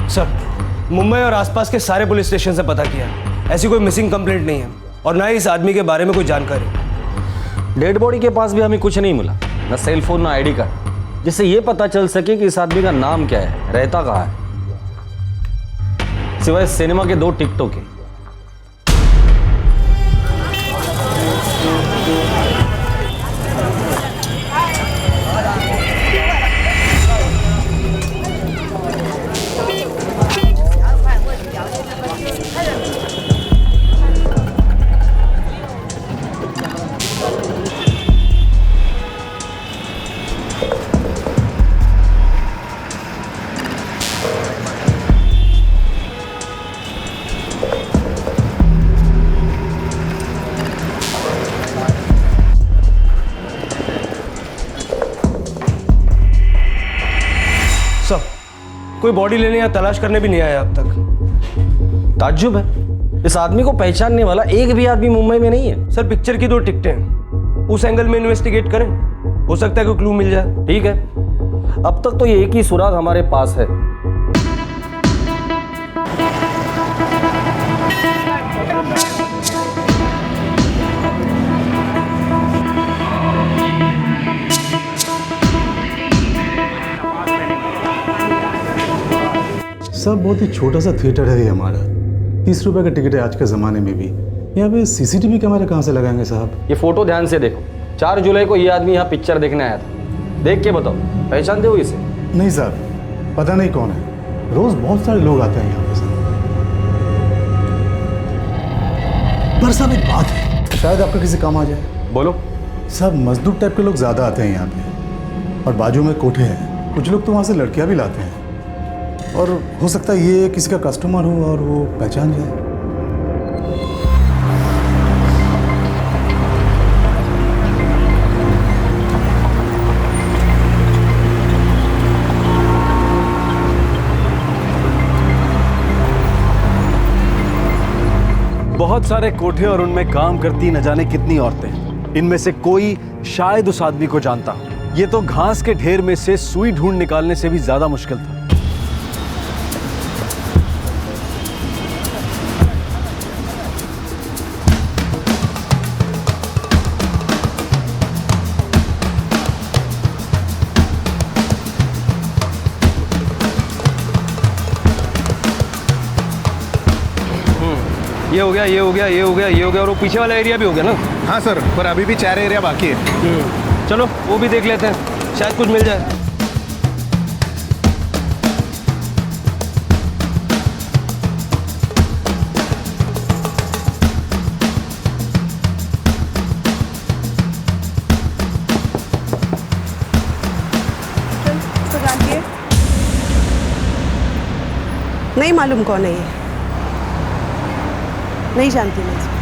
सर, मुंबई और आसपास के सारे पुलिस स्टेशन से पता किया, ऐसी कोई मिसिंग कंप्लेंट नहीं है और ना ही इस आदमी के बारे में कोई जानकारी।
डेड बॉडी के पास भी हमें कुछ नहीं मिला, ना सेल फोन ना आईडी कार्ड, जिससे ये पता चल सके कि इस आदमी का नाम क्या है, रहता कहाँ है, सिवाय सिनेमा के 2 टिकटों के।
कोई बॉडी लेने या तलाश करने भी नहीं आया अब तक।
ताज्जुब है, इस आदमी को पहचानने वाला एक भी आदमी मुंबई में नहीं है।
सर पिक्चर की 2 टिकटें हैं, उस एंगल में इन्वेस्टिगेट करें, हो सकता है कोई क्लू मिल जाए।
ठीक है, अब तक तो ये एक ही सुराग हमारे पास है।
सब बहुत ही छोटा सा थिएटर है ये हमारा।
30 रुपए का टिकट है आज के ज़माने में भी। यहाँ पे सीसीटीवी कैमरे कहाँ से लगाएंगे साहब?
ये फोटो ध्यान से देखो, 4 जुलाई को ये आदमी यहाँ पिक्चर देखने आया था। देख के बताओ, पहचानते हो इसे?
नहीं साहब, पता नहीं कौन है। रोज बहुत सारे लोग आते हैं यहाँ पे साहब। पर साहब एक बात है, शायद आपका किसी काम आ जाए।
बोलो।
साहब मजदूर टाइप के लोग ज़्यादा आते हैं यहाँ पे, और बाजू में कोठे हैं। कुछ लोग तो वहाँ से लड़कियाँ भी लाते हैं, और हो सकता है ये किसी का कस्टमर हो और वो पहचान जाए।
बहुत सारे कोठे और उनमें काम करती न जाने कितनी औरतें। इनमें से कोई शायद उस आदमी को जानता हो। ये तो घास के ढेर में से सुई ढूंढ निकालने से भी ज्यादा मुश्किल था।
ये हो गया, ये हो गया, ये हो गया, ये हो गया, और वो पीछे वाला एरिया भी हो गया ना?
हाँ सर, पर अभी भी 4 एरिया बाकी है।
चलो वो भी देख लेते हैं, शायद कुछ मिल जाए।
इसको जानती है?
नहीं मालूम कौन है ये, नहीं जानती मैं इसको।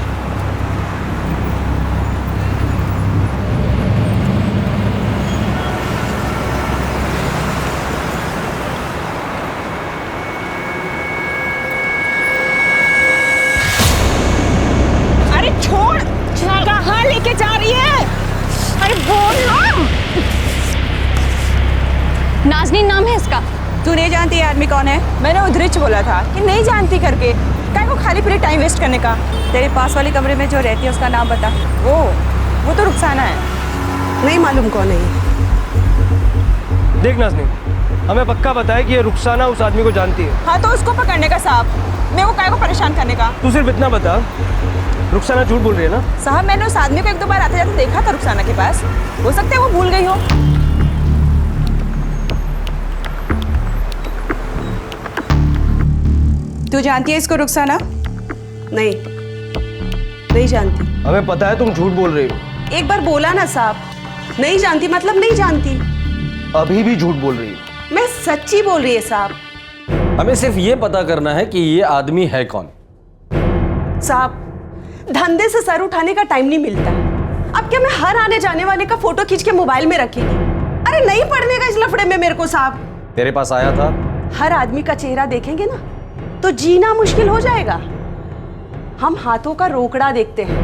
अरे छोड़, कहाँ लेके जा रही है? अरे बोल ना।
नाज़नीन नाम है इसका।
तू नहीं जानती ये आदमी कौन है? मैंने उधरिच बोला था कि नहीं जानती करके। क्या को खाली पूरी टाइम वेस्ट करने का? तेरे पास वाले कमरे में जो रहती है उसका नाम बता। वो तो रुखसाना है।
नहीं मालूम कौन है ये।
देख नाज़नीन, हमें पक्का बताया कि ये रुखसाना उस आदमी को जानती है।
हाँ तो उसको पकड़ने का साहब, मैं वो काय को परेशान करने का।
तू सिर्फ इतना बता, रुखसाना झूठ बोल रही है ना?
साहब मैंने उस आदमी को 1-2 बार आते जाते देखा था रुखसाना के पास। हो सकता है वो भूल गई हो। तू जानती है इसको रुखसाना?
नहीं जानती।
हमें पता है तुम झूठ बोल रही हो।
एक बार बोला ना साहब, नहीं जानती मतलब नहीं जानती।
अभी भी झूठ बोल रही हो।
मैं सच्ची बोल रही है साहब।
हमें सिर्फ ये पता करना है कि ये आदमी है कौन।
साहब धंधे से सर उठाने का टाइम नहीं मिलता। अब क्या मैं हर आने जाने वाले का फोटो खींच के मोबाइल में रखेगी? अरे नहीं पड़ने का इस लफड़े में मेरे को साहब।
तेरे पास आया था?
हर आदमी का चेहरा देखेंगे ना तो जीना मुश्किल हो जाएगा। हम हाथों का रोकड़ा देखते हैं,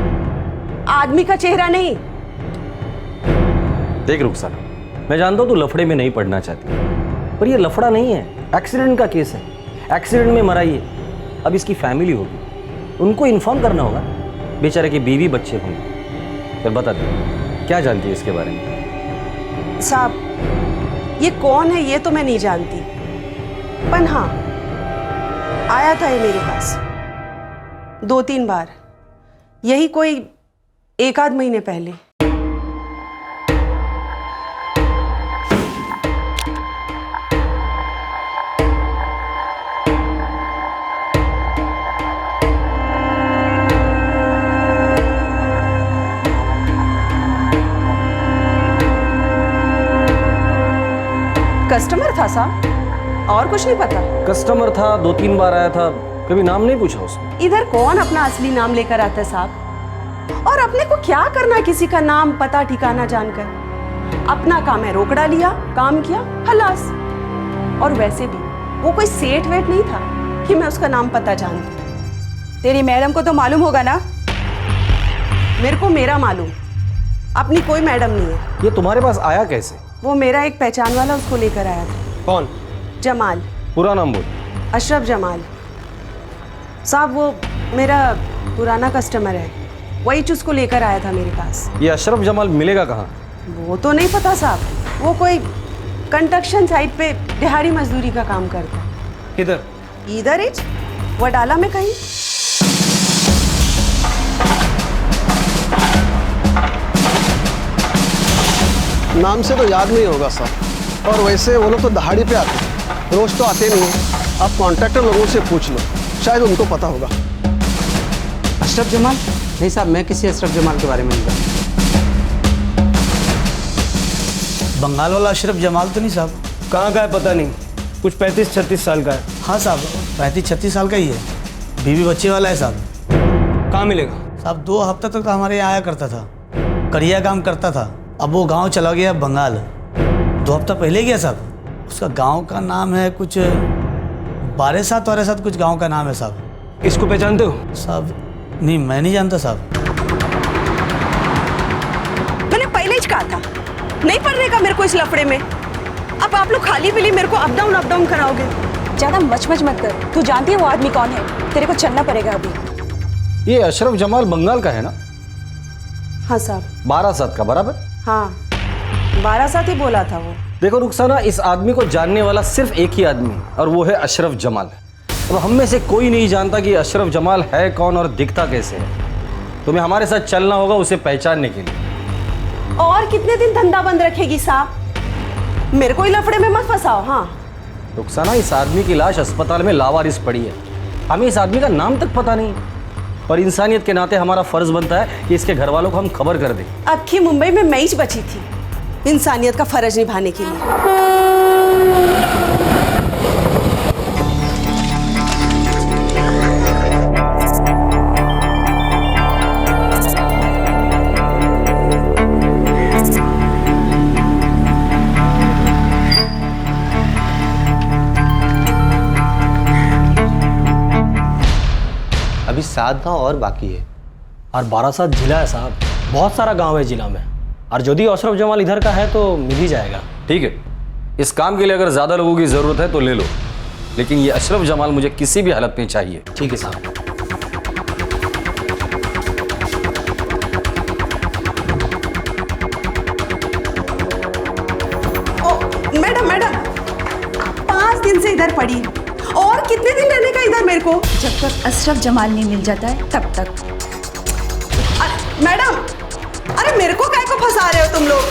आदमी का चेहरा नहीं।
देख रुखसाना, मैं जानता हूं तू लफड़े में नहीं पड़ना चाहती, पर ये लफड़ा नहीं है, एक्सीडेंट का केस है। एक्सीडेंट में मरा ये। अब इसकी फैमिली होगी, उनको इन्फॉर्म करना होगा। बेचारे के बीवी बच्चे होंगे। फिर बता दे, क्या जानती है इसके बारे में?
साहब ये कौन है ये तो मैं नहीं जानती, पर हाँ आया था ये मेरे पास 2-3 बार, यही कोई 1-आध महीने पहले। कस्टमर था साहब, और कुछ नहीं पता।
कस्टमर था, 2-3 बार आया था, कभी नाम नहीं पूछा उसने।
इधर कौन अपना असली नाम लेकर आता है साहब? और अपने को क्या करना किसी का नाम पता ठिकाना जानकर? अपना काम है, रोकड़ा लिया, काम किया, खलास। और वैसे भी वो कोई सेठ वेठ नहीं था कि मैं उसका नाम पता जानती।
तेरी मैडम को तो मालूम होगा ना?
मेरे को मेरा मालूम, अपनी कोई मैडम नहीं है।
ये तुम्हारे पास आया कैसे?
वो मेरा एक पहचान वाला उसको लेकर आया था।
कौन?
जमाल।
पूरा नाम बोल।
अशरफ जमाल साहब, वो मेरा पुराना कस्टमर है, वही उसको लेकर आया था मेरे पास।
ये अशरफ जमाल मिलेगा कहाँ?
वो तो नहीं पता साहब, वो कोई कंस्ट्रक्शन साइट पे दिहाड़ी मजदूरी का काम करता है।
किधर?
इधर ही वह डाला में कहीं?
नाम से तो याद नहीं होगा साहब, और वैसे वो लोग तो दहाड़ी पे आते हैं, रोज तो आते नहीं हैं। आप कॉन्ट्रैक्टर लोगों से पूछ लो, शायद उनको पता होगा।
अशरफ जमाल? नहीं साहब, मैं किसी अशरफ जमाल के बारे में नहीं जानता।
बंगाल वाला अशरफ जमाल तो नहीं साहब? कहाँ का है पता नहीं, कुछ 35-36 साल का है। हाँ साहब, 35-36 साल का ही है, बीवी बच्चे वाला है साहब। कहाँ मिलेगा साहब? 2 हफ्ता तक तो हमारे यहाँ आया करता था, करिया काम करता था, अब वो गांव चला गया बंगाल। 2 हफ्ता पहले गया साहब। उसका गांव का नाम है कुछ बारेसात कुछ गांव का नाम है साहब। इसको पहचानते हो साहब? नहीं, मैं नहीं जानता साहब।
मैंने पहले ही कहा था नहीं पढ़ने का मेरे को इस लफड़े में। अब आप लोग खाली पीली मेरे को अप डाउन कराओगे।
ज्यादा मच मत कर, तू जानती है वो आदमी कौन है? तेरे को चलना पड़ेगा अभी।
ये अशरफ जमाल बंगाल का है ना?
हाँ साहब।
बारासात का, बराबर?
हाँ, 12 ही बोला था वो।
देखो रुखसाना, इस आदमी को जानने वाला सिर्फ एक ही आदमी है, और वो है अशरफ जमाल। अब हम में से कोई नहीं जानता कि अशरफ जमाल है कौन और दिखता कैसे है। तुम्हें हमारे साथ चलना होगा उसे पहचानने के लिए।
और कितने दिन धंधा बंद रखेगी साहब? मेरे को ही लफड़े में मत फंसाओ। हाँ
रुखसाना, इस आदमी की लाश अस्पताल में लावारिस पड़ी है, हमें इस आदमी का नाम तक पता नहीं, और इंसानियत के नाते हमारा फर्ज बनता है कि इसके घर वालों को हम खबर कर दें।
अक्खी मुंबई में मैं ही बची थी इंसानियत का फर्ज निभाने के लिए।
अभी 7 गांव और बाकी है,
और 12 जिला है साहब, बहुत सारा गांव है जिला में, और यदि अशरफ जमाल इधर का है तो मिल ही जाएगा।
ठीक है, इस काम के लिए अगर ज़्यादा लोगों की ज़रूरत है तो ले लो, लेकिन ये अशरफ जमाल मुझे किसी भी हालत में चाहिए।
ठीक है साहब।
मैडम 5 दिन से इधर पड़ी, और कितने दिन रहने का इधर मेरे को?
जब तक अशरफ जमाल नहीं मिल जाता है तब तक।
मैडम, अरे मेरे को काय को फंसा रहे हो तुम लोग?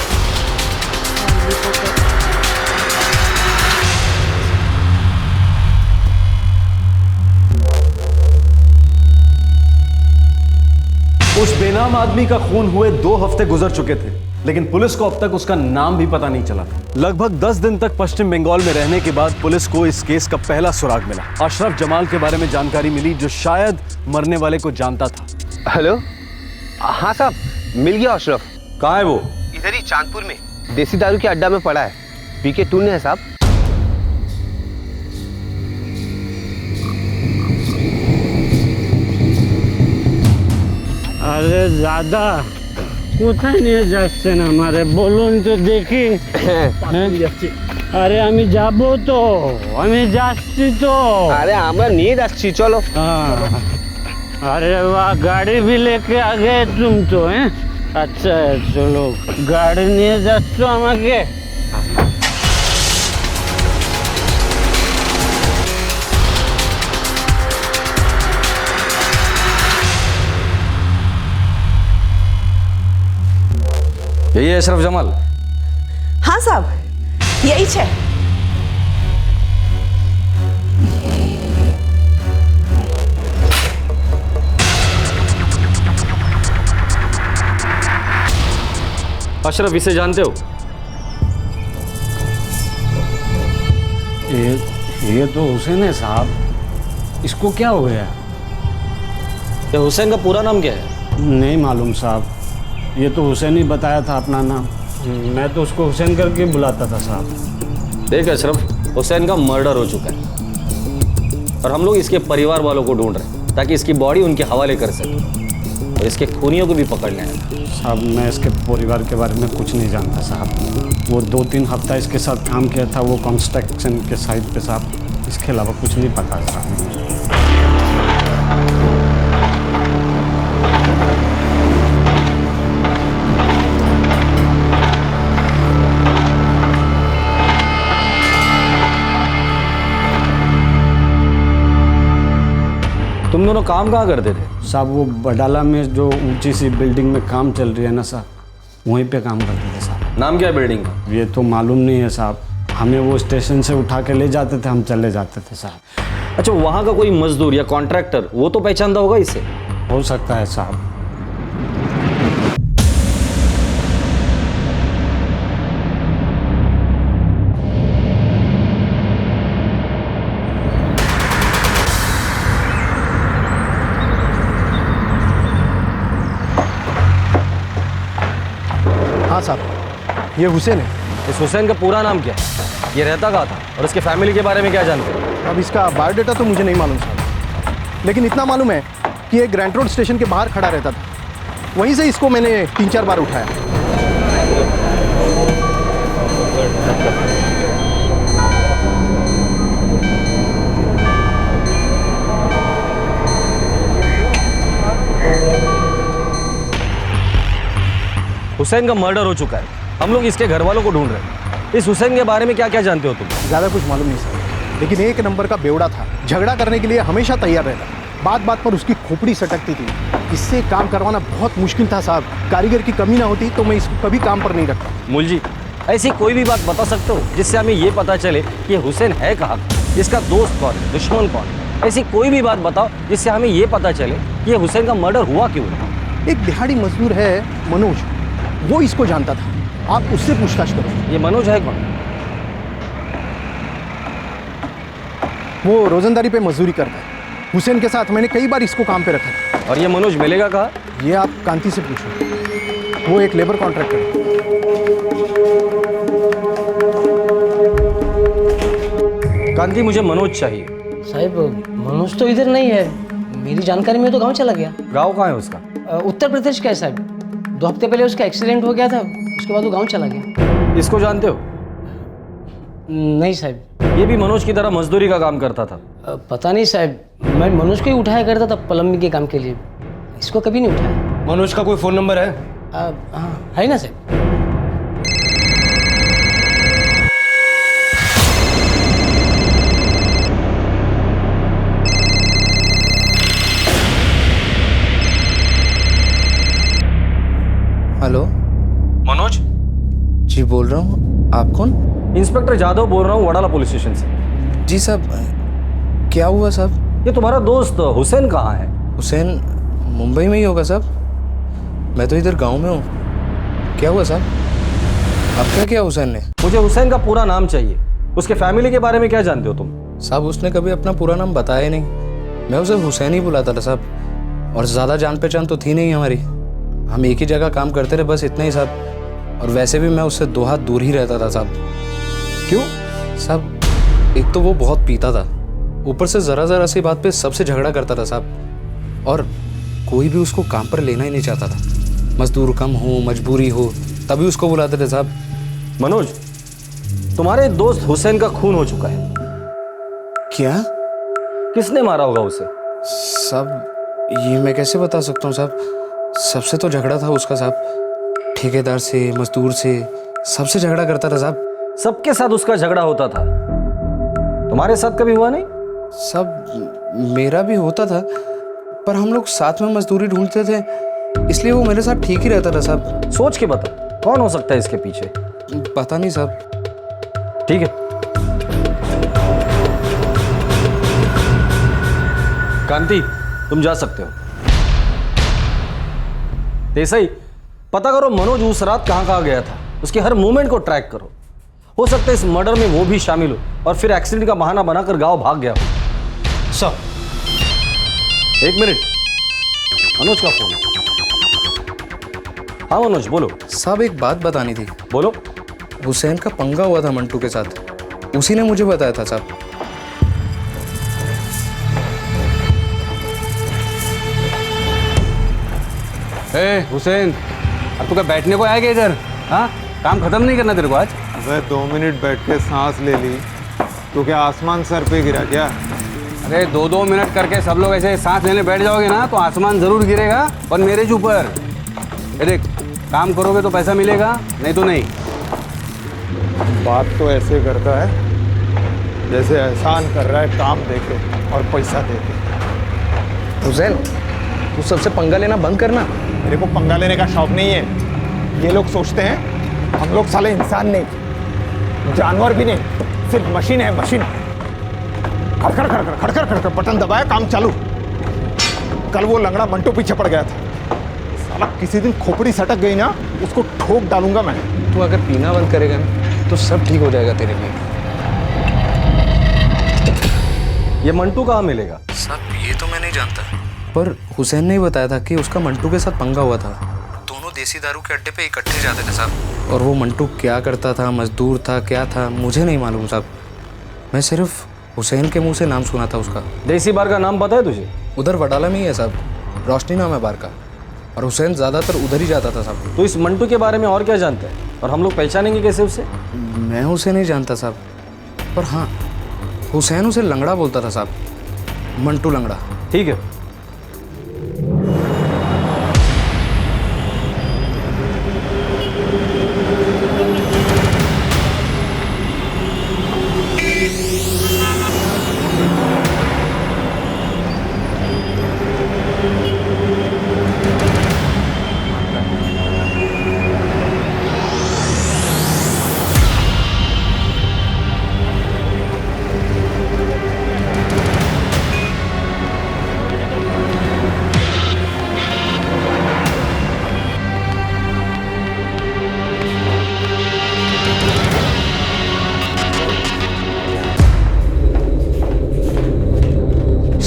उस बेनाम आदमी का खून हुए 2 हफ्ते गुजर चुके थे, लेकिन पुलिस को अब तक उसका नाम भी पता नहीं चला था। लगभग 10 दिन तक पश्चिम बंगाल में रहने के बाद पुलिस को इस केस का पहला सुराग मिला। अशरफ जमाल के बारे में जानकारी मिली, जो शायद मरने वाले को जानता था।
हेलो, हाँ साहब, मिल गया अशरफ।
कहाँ है वो?
इधर ही चांदपुर में देसी दारू के अड्डा में पड़ा है, पीके टूने है साहब।
अरे दादा কোথায় নিয়ে যাচ্ছেন আমারে বলুন তো দেখি। আরে আমি যাব তো, আমি যাচ্ছি তো।
আরে আমরা নিয়ে যাচ্ছি, চলো।
अरे वाह, गाड़ी भी लेके आ गए तुम तो हैं। अच्छा है, चलो गाड़ी নিয়ে যাচ্ছ আমাকে।
यही है अशरफ जमाल?
हाँ साहब, यही है।
अशरफ, इसे जानते हो?
ये तो हुसैन है साहब, इसको क्या हो गया?
ये हुसैन का पूरा नाम क्या है?
नहीं मालूम साहब, ये तो हुसैन ही बताया था अपना नाम, मैं तो उसको हुसैन करके बुलाता था साहब।
देख अशरफ, हुसैन का मर्डर हो चुका है, और हम लोग इसके परिवार वालों को ढूंढ रहे हैं ताकि इसकी बॉडी उनके हवाले कर सकें, और इसके खूनियों को भी पकड़ने आए।
साहब, मैं इसके परिवार के बारे में कुछ नहीं जानता साहब। वो 2-3 हफ्ता इसके साथ काम किया था, वो कंस्ट्रक्शन के साइट पे साहब, इसके अलावा कुछ नहीं पता साहब।
तुम दोनों काम कहाँ करते थे?
साहब वो बडाला में जो ऊंची सी बिल्डिंग में काम चल रही है ना साहब, वहीं पे काम करते थे साहब।
नाम क्या है बिल्डिंग का?
ये तो मालूम नहीं है साहब, हमें वो स्टेशन से उठा के ले जाते थे, हम चले जाते थे साहब।
अच्छा, वहाँ का कोई मजदूर या कॉन्ट्रैक्टर वो तो पहचानता होगा इसे?
हो सकता है साहब।
हाँ साहब, ये हुसैन है।
इस हुसैन का पूरा नाम क्या है? ये रहता कहाँ था और इसके फैमिली के बारे में क्या जानते हैं?
अब इसका बायोडाटा तो मुझे नहीं मालूम साहब, लेकिन इतना मालूम है कि ये ग्रैंड रोड स्टेशन के बाहर खड़ा रहता था, वहीं से इसको मैंने 3-4 बार उठाया।
हुसैन का मर्डर हो चुका है, हम लोग इसके घर वालों को ढूंढ रहे हैं। इस हुसैन के बारे में क्या क्या जानते हो तुम?
ज़्यादा कुछ मालूम नहीं सर, लेकिन एक नंबर का बेवड़ा था, झगड़ा करने के लिए हमेशा तैयार रहता, बात बात पर उसकी खोपड़ी सटकती थी। इससे काम करवाना बहुत मुश्किल था साहब, कारीगर की कमी ना होती तो मैं इसको कभी काम पर नहीं रखता।
मूल जी, ऐसी कोई भी बात बता सकते हो जिससे हमें ये पता चले कि ये हुसैन है कहाँ, इसका दोस्त कौन है, दुश्मन कौन है? ऐसी कोई भी बात बताओ जिससे हमें ये पता चले कि ये हुसैन का मर्डर हुआ क्यों है।
एक दिहाड़ी मजदूर है मनोज, वो इसको जानता था, आप उससे पूछताछ करो।
ये मनोज है कौन?
वो रोजंदारी पे मजदूरी करता है, हुसैन के साथ मैंने कई बार इसको काम पे रखा है।
और ये मनोज मिलेगा कहाँ?
ये आप कांति से पूछो, वो एक लेबर कॉन्ट्रैक्टर है।
कांति, मुझे मनोज चाहिए।
साहब मनोज तो इधर नहीं है, मेरी जानकारी में तो गांव चला गया।
गांव कहाँ है उसका?
उत्तर प्रदेश का है साहब, 2 हफ्ते पहले उसका एक्सीडेंट हो गया था, उसके बाद वो गांव चला गया।
इसको जानते हो?
नहीं साहब।
ये भी मनोज की तरह मजदूरी का काम करता था?
पता नहीं साहब, मैं मनोज को ही उठाया करता था प्लम्बिंग के काम के लिए, इसको कभी नहीं उठाया।
मनोज का कोई फ़ोन नंबर है?
हाँ है ना साहब।
हेलो
मनोज
जी, बोल रहा हूँ। आप कौन?
इंस्पेक्टर जादव बोल रहा हूँ, वडाला पुलिस स्टेशन से।
जी साहब, क्या हुआ साहब?
ये तुम्हारा दोस्त हुसैन कहाँ है?
हुसैन मुंबई में ही होगा साहब, मैं तो इधर गांव में हूँ। क्या हुआ साहब? अब क्या किया हुसैन ने?
मुझे हुसैन का पूरा नाम चाहिए, उसके फैमिली के बारे में क्या जानते हो तुम?
साहब उसने कभी अपना पूरा नाम बताया ही नहीं, मैं उसे हुसैन ही बुलाता था साहब, और ज़्यादा जान पहचान तो थी नहीं हमारी, हम एक ही जगह काम करते रहे, बस इतना ही साहब। और वैसे भी मैं उससे 2 हाथ दूर ही रहता था साहब।
क्यों?
साहब एक तो वो बहुत पीता था, ऊपर से ज़रा सी बात पे सबसे झगड़ा करता था साहब, और कोई भी उसको काम पर लेना ही नहीं चाहता था, मजदूर कम हो, मजबूरी हो, तभी उसको बुलाते थे साहब।
मनोज, तुम्हारे दोस्त हुसैन का खून हो चुका है।
क्या?
किसने मारा होगा उसे?
साहब ये मैं कैसे बता सकता हूँ साहब, सबसे तो झगड़ा था उसका साहब, ठेकेदार से, मजदूर से, सबसे झगड़ा करता था साहब।
सबके साथ उसका झगड़ा होता था, तुम्हारे साथ कभी हुआ नहीं?
सब मेरा भी होता था, पर हम लोग साथ में मजदूरी ढूंढते थे, इसलिए वो मेरे साथ ठीक ही रहता था साहब।
सोच के बता, कौन हो सकता है इसके पीछे?
पता नहीं साहब।
ठीक है, कांति तुम जा सकते हो। देसाई, पता करो मनोज उस रात कहाँ कहाँ गया था, उसके हर मूवमेंट को ट्रैक करो। हो सकता है इस मर्डर में वो भी शामिल हो और फिर एक्सीडेंट का बहाना बनाकर गांव भाग गया हो।
सर
1 मिनट, मनोज का फोन। हाँ मनोज बोलो।
साहब एक बात बतानी थी।
बोलो।
हुसैन का पंगा हुआ था मंटू के साथ, उसी ने मुझे बताया था साहब।
हुसैन, अब तू क्या बैठने को आएगा इधर? हाँ, काम खत्म नहीं करना तेरे को आज?
अबे 2 मिनट बैठ के सांस ले ली तो क्या आसमान सर पे गिरा क्या?
अरे 2-2 मिनट करके सब लोग ऐसे सांस लेने बैठ जाओगे ना तो आसमान जरूर गिरेगा, पर मेरे ऊपर। देख, काम करोगे तो पैसा मिलेगा, नहीं तो नहीं।
बात तो ऐसे करता है जैसे एहसान कर रहा है काम देके और पैसा देके।
हुसैन तू सबसे पंगा लेना बंद करना।
मेरे को पंगा लेने का शौक नहीं है। ये लोग सोचते हैं हम लोग साले इंसान नहीं, जानवर भी नहीं, सिर्फ मशीन है, मशीन। खड़खड़ खड़खड़ खड़खड़ खड़खड़ बटन दबाया, काम चालू। कल वो लंगड़ा मंटू पीछे पड़ गया था, साला किसी दिन खोपड़ी सटक गई ना, उसको ठोक डालूंगा मैं।
तू अगर पीना बंद करेगा ना तो सब ठीक हो जाएगा तेरे लिए।
ये मंटू कहाँ मिलेगा?
साहब ये तो मैं नहीं जानता, पर हुसैन ने ही बताया था कि उसका मंटू के साथ पंगा हुआ था। दोनों देसी दारू के अड्डे पे इकट्ठे जाते थे साहब। और वो मंटू क्या करता था, मजदूर था, क्या था, मुझे नहीं मालूम साहब। मैं सिर्फ हुसैन के मुंह से नाम सुना था उसका।
देसी बार का नाम पता है तुझे?
उधर वडाला में ही है साहब, रोशनी नाम है बार का। और हुसैन ज़्यादातर उधर ही जाता था साहब।
तो इस मंटू के बारे में और क्या जानता है, और हम लोग पहचानेंगे कैसे उसे?
मैं उसे नहीं जानता साहब, पर हाँ हुसैन उसे लंगड़ा बोलता था साहब, मंटू लंगड़ा।
ठीक है।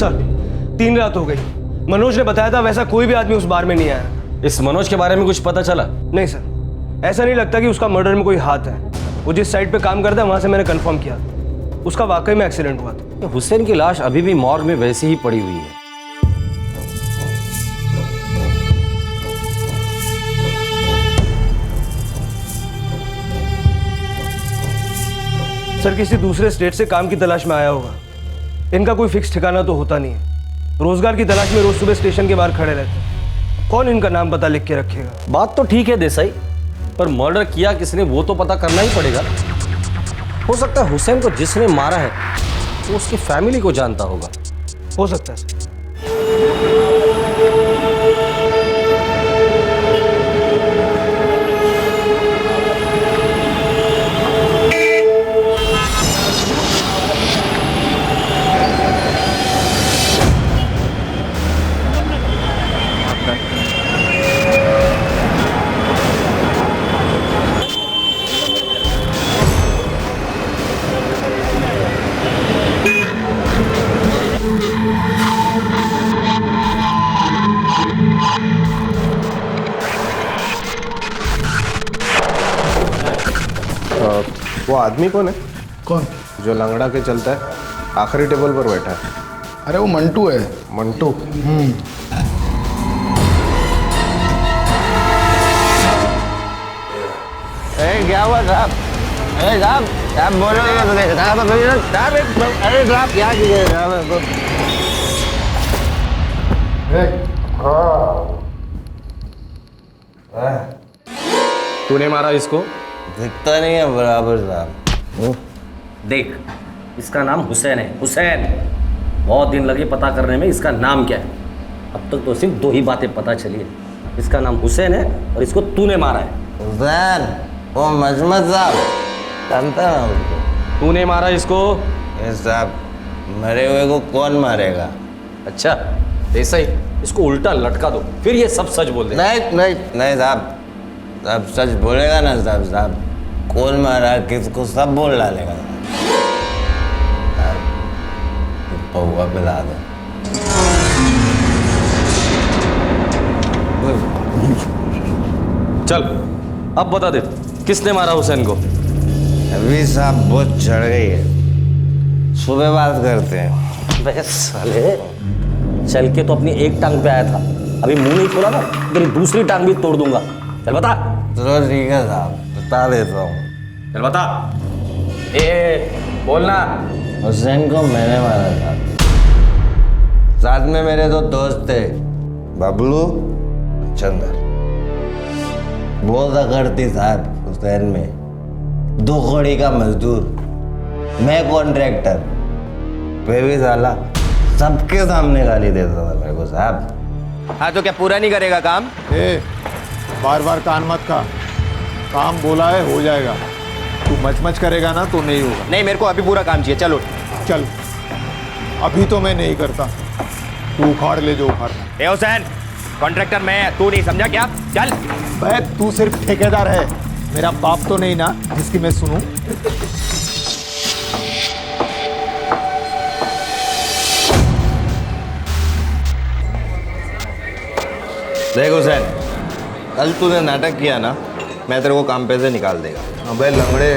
सर 3 रात हो गई। मनोज ने बताया था वैसा कोई भी आदमी उस बार में नहीं आया।
इस मनोज के बारे में कुछ पता चला?
नहीं सर, ऐसा नहीं लगता कि उसका मर्डर में कोई हाथ है। वो जिस साइड पे काम करता है वहां से मैंने कंफर्म किया, उसका वाकई में एक्सीडेंट हुआ था।
हुसैन की लाश अभी भी मॉर्ग में वैसी ही पड़ी हुई है।
सर किसी दूसरे स्टेट से काम की तलाश में आया होगा। इनका कोई फिक्स ठिकाना तो होता नहीं है। रोजगार की तलाश में रोज सुबह स्टेशन के बाहर खड़े रहते हैं। कौन इनका नाम पता लिख के रखेगा?
बात तो ठीक है देसाई, पर मर्डर किया किसने वो तो पता करना ही पड़ेगा। हो सकता है हुसैन को जिसने मारा है वो उसकी फैमिली को जानता होगा।
हो सकता है।
वो आदमी कौन है?
कौन?
जो लंगड़ा के चलता है, आखिरी टेबल पर बैठा है।
अरे वो मंटू है।
मंटू?
क्या हुआ साहब? अरे साहब साहब बोलोगे तो देख साहब। अरे साहब क्या कीजिए साहब?
तूने मारा इसको?
दिखता नहीं है बराबर साहब।
देख, इसका नाम हुसैन है। हुसैन। बहुत दिन लगे पता करने में इसका नाम क्या है। अब तक तो सिर्फ 2 ही बातें पता चली है। इसका नाम हुसैन है और इसको तूने मारा है।
हुसैन वो मजमत साहब जानता है उसको।
तूने मारा इसको?
साहब मरे हुए को कौन मारेगा?
अच्छा देसाई, इसको उल्टा लटका दो, फिर ये सब सच बोल दे।
नहीं नहीं नहीं साहब, साहब सच बोलेगा ना साहब। साहब कौन मारा किसको सब बोल डालेगा। पौवा पिला दो।
चल अब बता दे, किसने मारा हुसैन को?
अभी साहब बहुत चढ़ गई है, सुबह बात करते हैं।
बे साले, चल के तो अपनी एक टांग पे आया था, अभी मुंह नहीं खोला ना तेरी दूसरी टांग भी तोड़ दूंगा। चल बता।
चलो ठीक है साहब, बता देता हूँ।
चल बता। बोलना।
हुसैन को मैंने मारा था। साथ में मेरे 2 दोस्त थे, बबलू, चंदर। बहुत अकड़ थी साहब हुसैन में। 2 कौड़ी का मजदूर, मैं कॉन्ट्रैक्टर। फिर भी साला सबके सामने गाली देता था मेरे को।
को साहब।
हाँ तो क्या पूरा नहीं करेगा काम? बार बार कान मत खा, काम बोला है हो जाएगा। तू मच करेगा ना तो नहीं होगा।
नहीं, मेरे को अभी पूरा काम चाहिए। चलो
चल, अभी तो मैं नहीं करता, तू उखाड़ ले जो उखाड़ना।
ए हुसैन, कॉन्ट्रैक्टर मैं, तू नहीं समझा क्या? चल।
भाई तू सिर्फ ठेकेदार है, मेरा बाप तो नहीं ना जिसकी मैं सुनूं।
देख हुसैन, कल तूने नाटक किया ना, मैं तेरे को काम पे से निकाल देगा।
अबे लंगड़े,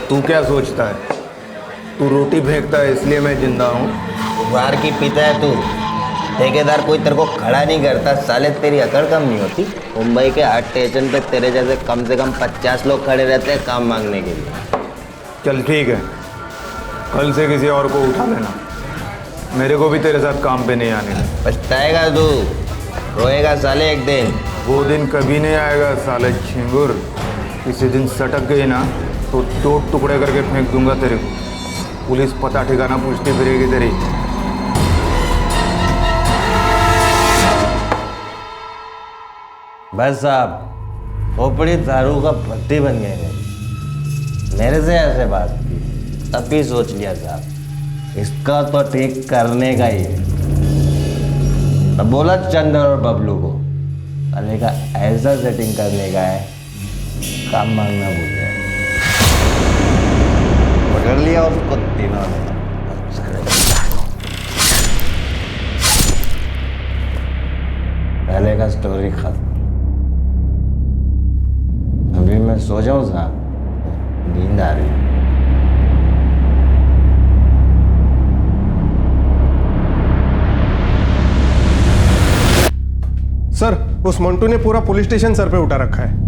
तू क्या सोचता है? तू रोटी फेंकता है इसलिए मैं जिंदा हूँ?
बाहर की पीता है तू। ठेकेदार कोई तेरे को खड़ा नहीं करता, साले तेरी अकड़ कम नहीं होती। मुंबई के हर स्टेशन पे तेरे जैसे कम से कम 50 लोग खड़े रहते हैं काम मांगने के लिए।
चल ठीक है, कल से किसी और को उठा लेना, मेरे को भी तेरे साथ काम पे नहीं आने का।
पछताएगा तू, रोएगा साले एक दिन।
वो दिन कभी नहीं आएगा साले झिंगुर। किसी दिन सटक गई ना तो 2 टुकड़े करके फेंक दूंगा तेरे को। पुलिस पता ठिकाना पूछती फिरेगी तेरी।
बस साहब, खोपड़ी दारू का भट्टी बन गए मेरे से ऐसे बात की, तभी सोच लिया साहब इसका तो ठीक करने का ही है। अब बोला चंदर और बबलू को साले का ऐसा सेटिंग करने का है, काम मांगना भूल गया। पकड़ लिया उसको तीनों ने। पहले का स्टोरी खत्म। अभी मैं सो जाऊं साहब, नींद आ रही है।
सर, उस मंटू ने पूरा पुलिस स्टेशन सर पे उठा रखा है।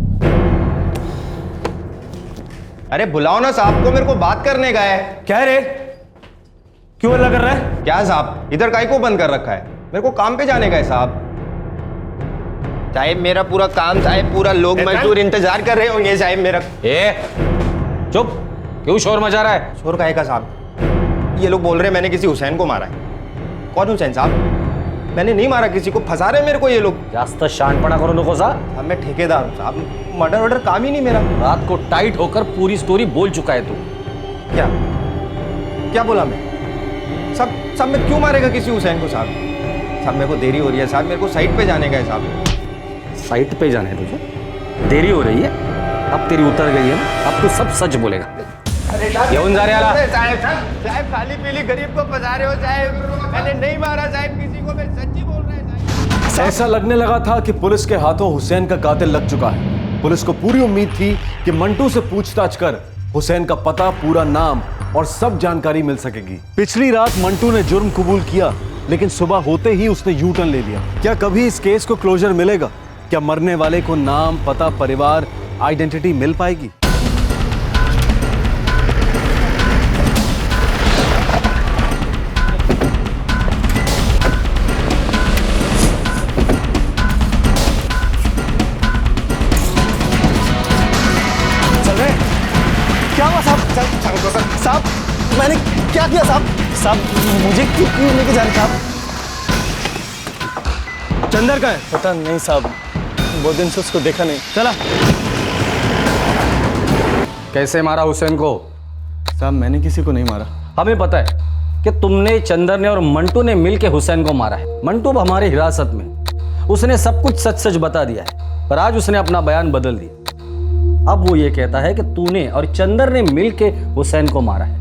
अरे बुलाओ ना साहब को, मेरे को बात करने का है।
क्या रे, क्यों हल्ला कर रहा है?
क्या साहब, इधर काहे को बंद कर रखा है? मेरे को काम पे जाने का है साहब। साहब मेरा पूरा काम, साहब पूरा लोग मजदूर इंतजार कर रहे होंगे साहब मेरा।
चुप, क्यों शोर मचा रहा है?
शोर काहे का साहब? ये लोग बोल रहे हैं मैंने किसी हुसैन को मारा है। कौन हुसैन साहब? मैंने नहीं मारा किसी को, फंसा रहे मेरे को ये लोग।
जास्त शानपणा करो नको सा।
अब मैं ठेकेदार हूँ साहब, मर्डर वर्डर काम ही नहीं मेरा।
रात को टाइट होकर पूरी स्टोरी बोल चुका है तू।
क्या क्या बोला मैं? सब मैं क्यों मारेगा किसी हुसैन को साहब? साहब मेरे को देरी हो रही है साहब, मेरे को साइट पे जाने का है साहब।
साइट पे जाने तुझे देरी हो रही है? अब तेरी उतर गई है ना, अब तू सब सच बोलेगा। येऊन जा रे आला।
साहब खाली पीली गरीब को फंसा रहे हो साहब। मैंने नहीं मारा साहब किसी को, मैं सच्ची बोल रहा है साहब।
ऐसा लगने लगा था कि पुलिस के हाथों हुसैन का कातिल लग चुका है। पुलिस को पूरी उम्मीद थी कि मंटू से पूछताछ कर हुसैन का पता, पूरा नाम और सब जानकारी मिल सकेगी। पिछली रात मंटू ने जुर्म कबूल किया, लेकिन सुबह होते ही उसने यू टर्न ले लिया। क्या कभी इस केस को क्लोजर मिलेगा? क्या मरने वाले को नाम, पता, परिवार, आइडेंटिटी मिल पाएगी?
क्या हुआ साहब? साहब मैंने क्या किया साहब? साहब मुझे क्यों लेके जा रहे साहब?
चंदर का है?
पता नहीं साहब, बहुत दिन से उसको देखा नहीं।
चला।
कैसे मारा हुसैन को?
साहब मैंने किसी को नहीं मारा।
हमें पता है कि तुमने, चंदर ने और मंटू ने मिलके हुसैन को मारा है। मंटू अब हमारी हिरासत में, उसने सब कुछ सच सच बता दिया है, पर आज उसने अपना बयान बदल दिया। अब वो ये कहता है कि तूने और चंदर ने मिलके हुसैन को मारा है।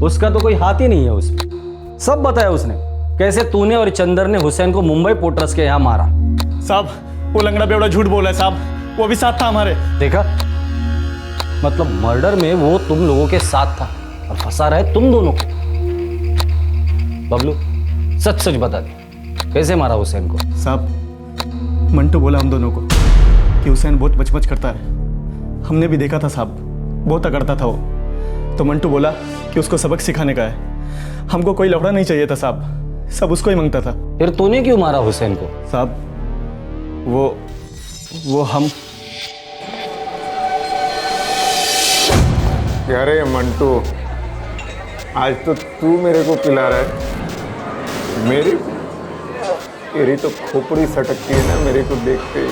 उसका तो कोई हाथ ही नहीं है उसमें। सब बताया उसने, कैसे तूने और चंदर ने हुसैन को मुंबई पोर्ट्रस के यहाँ मारा।
साहब वो लंगड़ा बेवड़ा झूठ बोला है साहब, वो भी साथ था हमारे।
देखा, मतलब मर्डर में वो तुम लोगों के साथ था और फंसा रहा है तुम दोनों को। बबलू सच सच बता दे, कैसे मारा हुसैन को?
साहब मंटू बोला हम दोनों को कि हुसैन बहुत बचपच करता है। हमने भी देखा था साहब, बहुत अकड़ता था वो। तो मंटू बोला कि उसको सबक सिखाने का है। हमको कोई लफड़ा नहीं चाहिए था साहब, सब उसको ही मांगता था।
फिर तूने क्यों मारा हुसैन को?
साहब वो हम
क्या रे मंटू, आज तो तू मेरे को पिला रहा है। तेरी तो खोपड़ी सटकती है ना मेरे को देखते ही।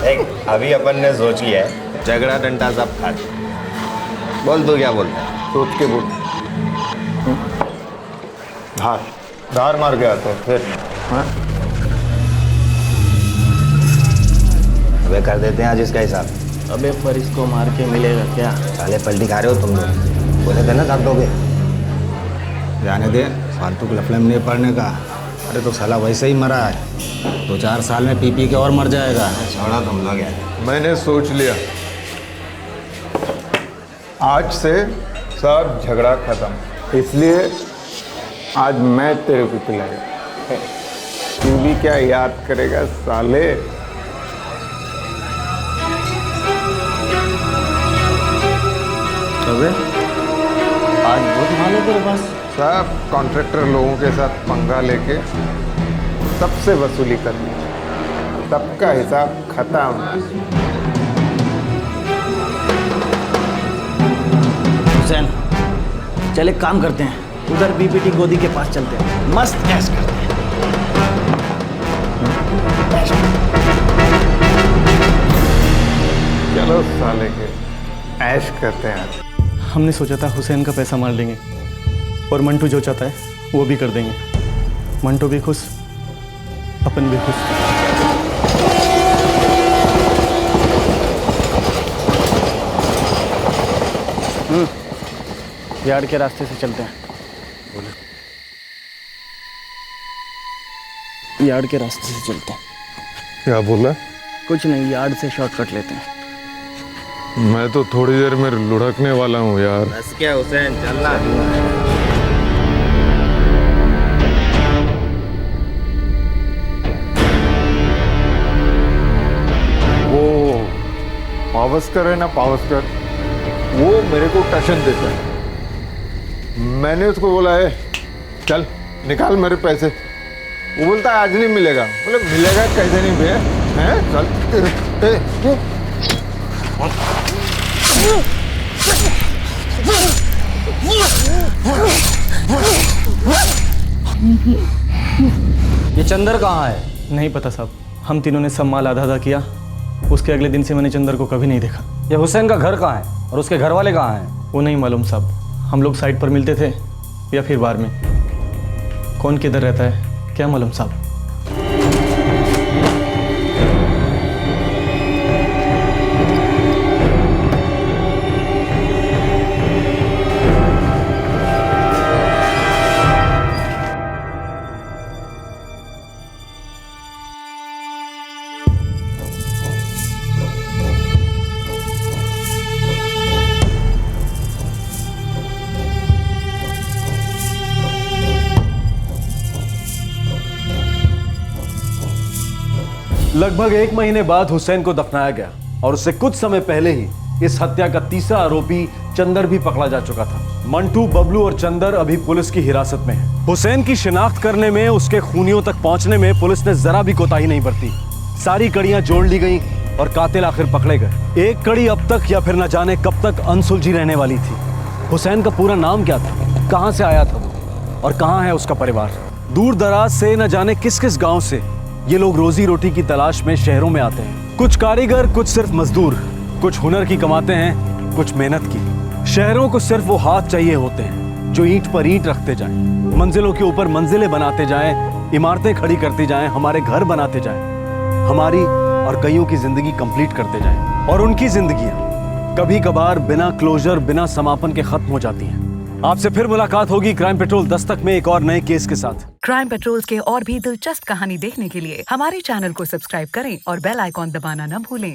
देख अभी अपन ने सोच लिया है, झगड़ा डंडा सब खा बोल तू क्या बोलता है?
सोच के बोल। धार धार मार के आते हैं फिर। हाँ?
अबे कर देते हैं आज इसका हिसाब।
अबे पर इसको मार के मिलेगा क्या?
साले पलटी खा रहे हो तुम लोग, बोले थे ना दाब दोगे।
जाने दे, फालतू के लफड़े में नहीं पड़ने का। अरे तो साला वैसे ही मरा है, 2-4 साल में पी के और मर जाएगा।
छोड़ा तुम लोग यार।
मैंने सोच लिया, आज से सब झगड़ा खत्म, इसलिए आज मैं तेरे को पिलाया। तू भी क्या याद करेगा साले?
अबे आज बहुत माल है तेरे पास।
सब कॉन्ट्रैक्टर लोगों के साथ पंगा लेके सबसे वसूली करनी, सबका हिसाब खत्म।
हुसैन चल एक काम करते हैं, उधर बीपीटी गोदी के पास चलते हैं, मस्त ऐश करते हैं।
चलो साले के ऐश करते हैं।
हमने सोचा था हुसैन का पैसा मार लेंगे और मंटू जो चाहता है वो भी कर देंगे। मंटू भी खुश, अपन भी खुश। यार्ड के रास्ते से चलते हैं। यार्ड के रास्ते से चलते हैं।
क्या बोला?
कुछ नहीं, यार्ड से शॉर्टकट लेते हैं।
मैं तो थोड़ी देर में लुढ़कने वाला हूँ यार।
बस क्या हुसैन, चलना।
वो पावस्कर है ना, पावस्कर, वो मेरे को टशन देता है। मैंने उसको बोला है चल निकाल मेरे पैसे, वो बोलता है आज नहीं मिलेगा। बोले मिलेगा कैसे नहीं बे, हैं चल।
ये चंदर कहाँ है?
नहीं पता साहब, हम तीनों ने सब माल आधा आधा किया। उसके अगले दिन से मैंने चंदर को कभी नहीं देखा।
ये हुसैन का घर कहाँ है और उसके घर वाले कहाँ हैं?
वो नहीं मालूम साहब, हम लोग साइड पर मिलते थे या फिर बार में। कौन किधर रहता है क्या मालूम साहब।
लगभग 1 महीने बाद हुसैन को दफनाया गया और उससे कुछ समय पहले ही इस हत्या का तीसरा आरोपी चंदर भी पकड़ा जा चुका था। मंटू, बबलू और चंदर अभी पुलिस की हिरासत में है। हुसैन की शिनाख्त करने में, उसके खूनियों तक पहुंचने में पुलिस ने जरा भी कोताही नहीं बरती। सारी कड़ियां जोड़ ली गई और कातिल आखिर पकड़े गए। एक कड़ी अब तक या फिर न जाने कब तक अनसुलझी रहने वाली थी। हुसैन का पूरा नाम क्या था, कहां से आया था वो और कहां है उसका परिवार? दूर दराज से न जाने किस किस गांव से ये लोग रोजी रोटी की तलाश में शहरों में आते हैं। कुछ कारीगर, कुछ सिर्फ मजदूर, कुछ हुनर की कमाते हैं, कुछ मेहनत की। शहरों को सिर्फ वो हाथ चाहिए होते हैं जो ईंट पर ईंट रखते जाएं, मंजिलों के ऊपर मंजिलें बनाते जाएं, इमारतें खड़ी करती जाएं, हमारे घर बनाते जाएं, हमारी और कईयों की जिंदगी कंप्लीट करते जाएं। और उनकी जिंदगियां कभी कभार बिना क्लोजर, बिना समापन के खत्म हो जाती हैं। आपसे फिर मुलाकात होगी क्राइम पेट्रोल दस्तक में एक और नए केस के साथ।
क्राइम पेट्रोल के और भी दिलचस्प कहानी देखने के लिए हमारे चैनल को सब्सक्राइब करें और बेल आइकॉन दबाना न भूलें।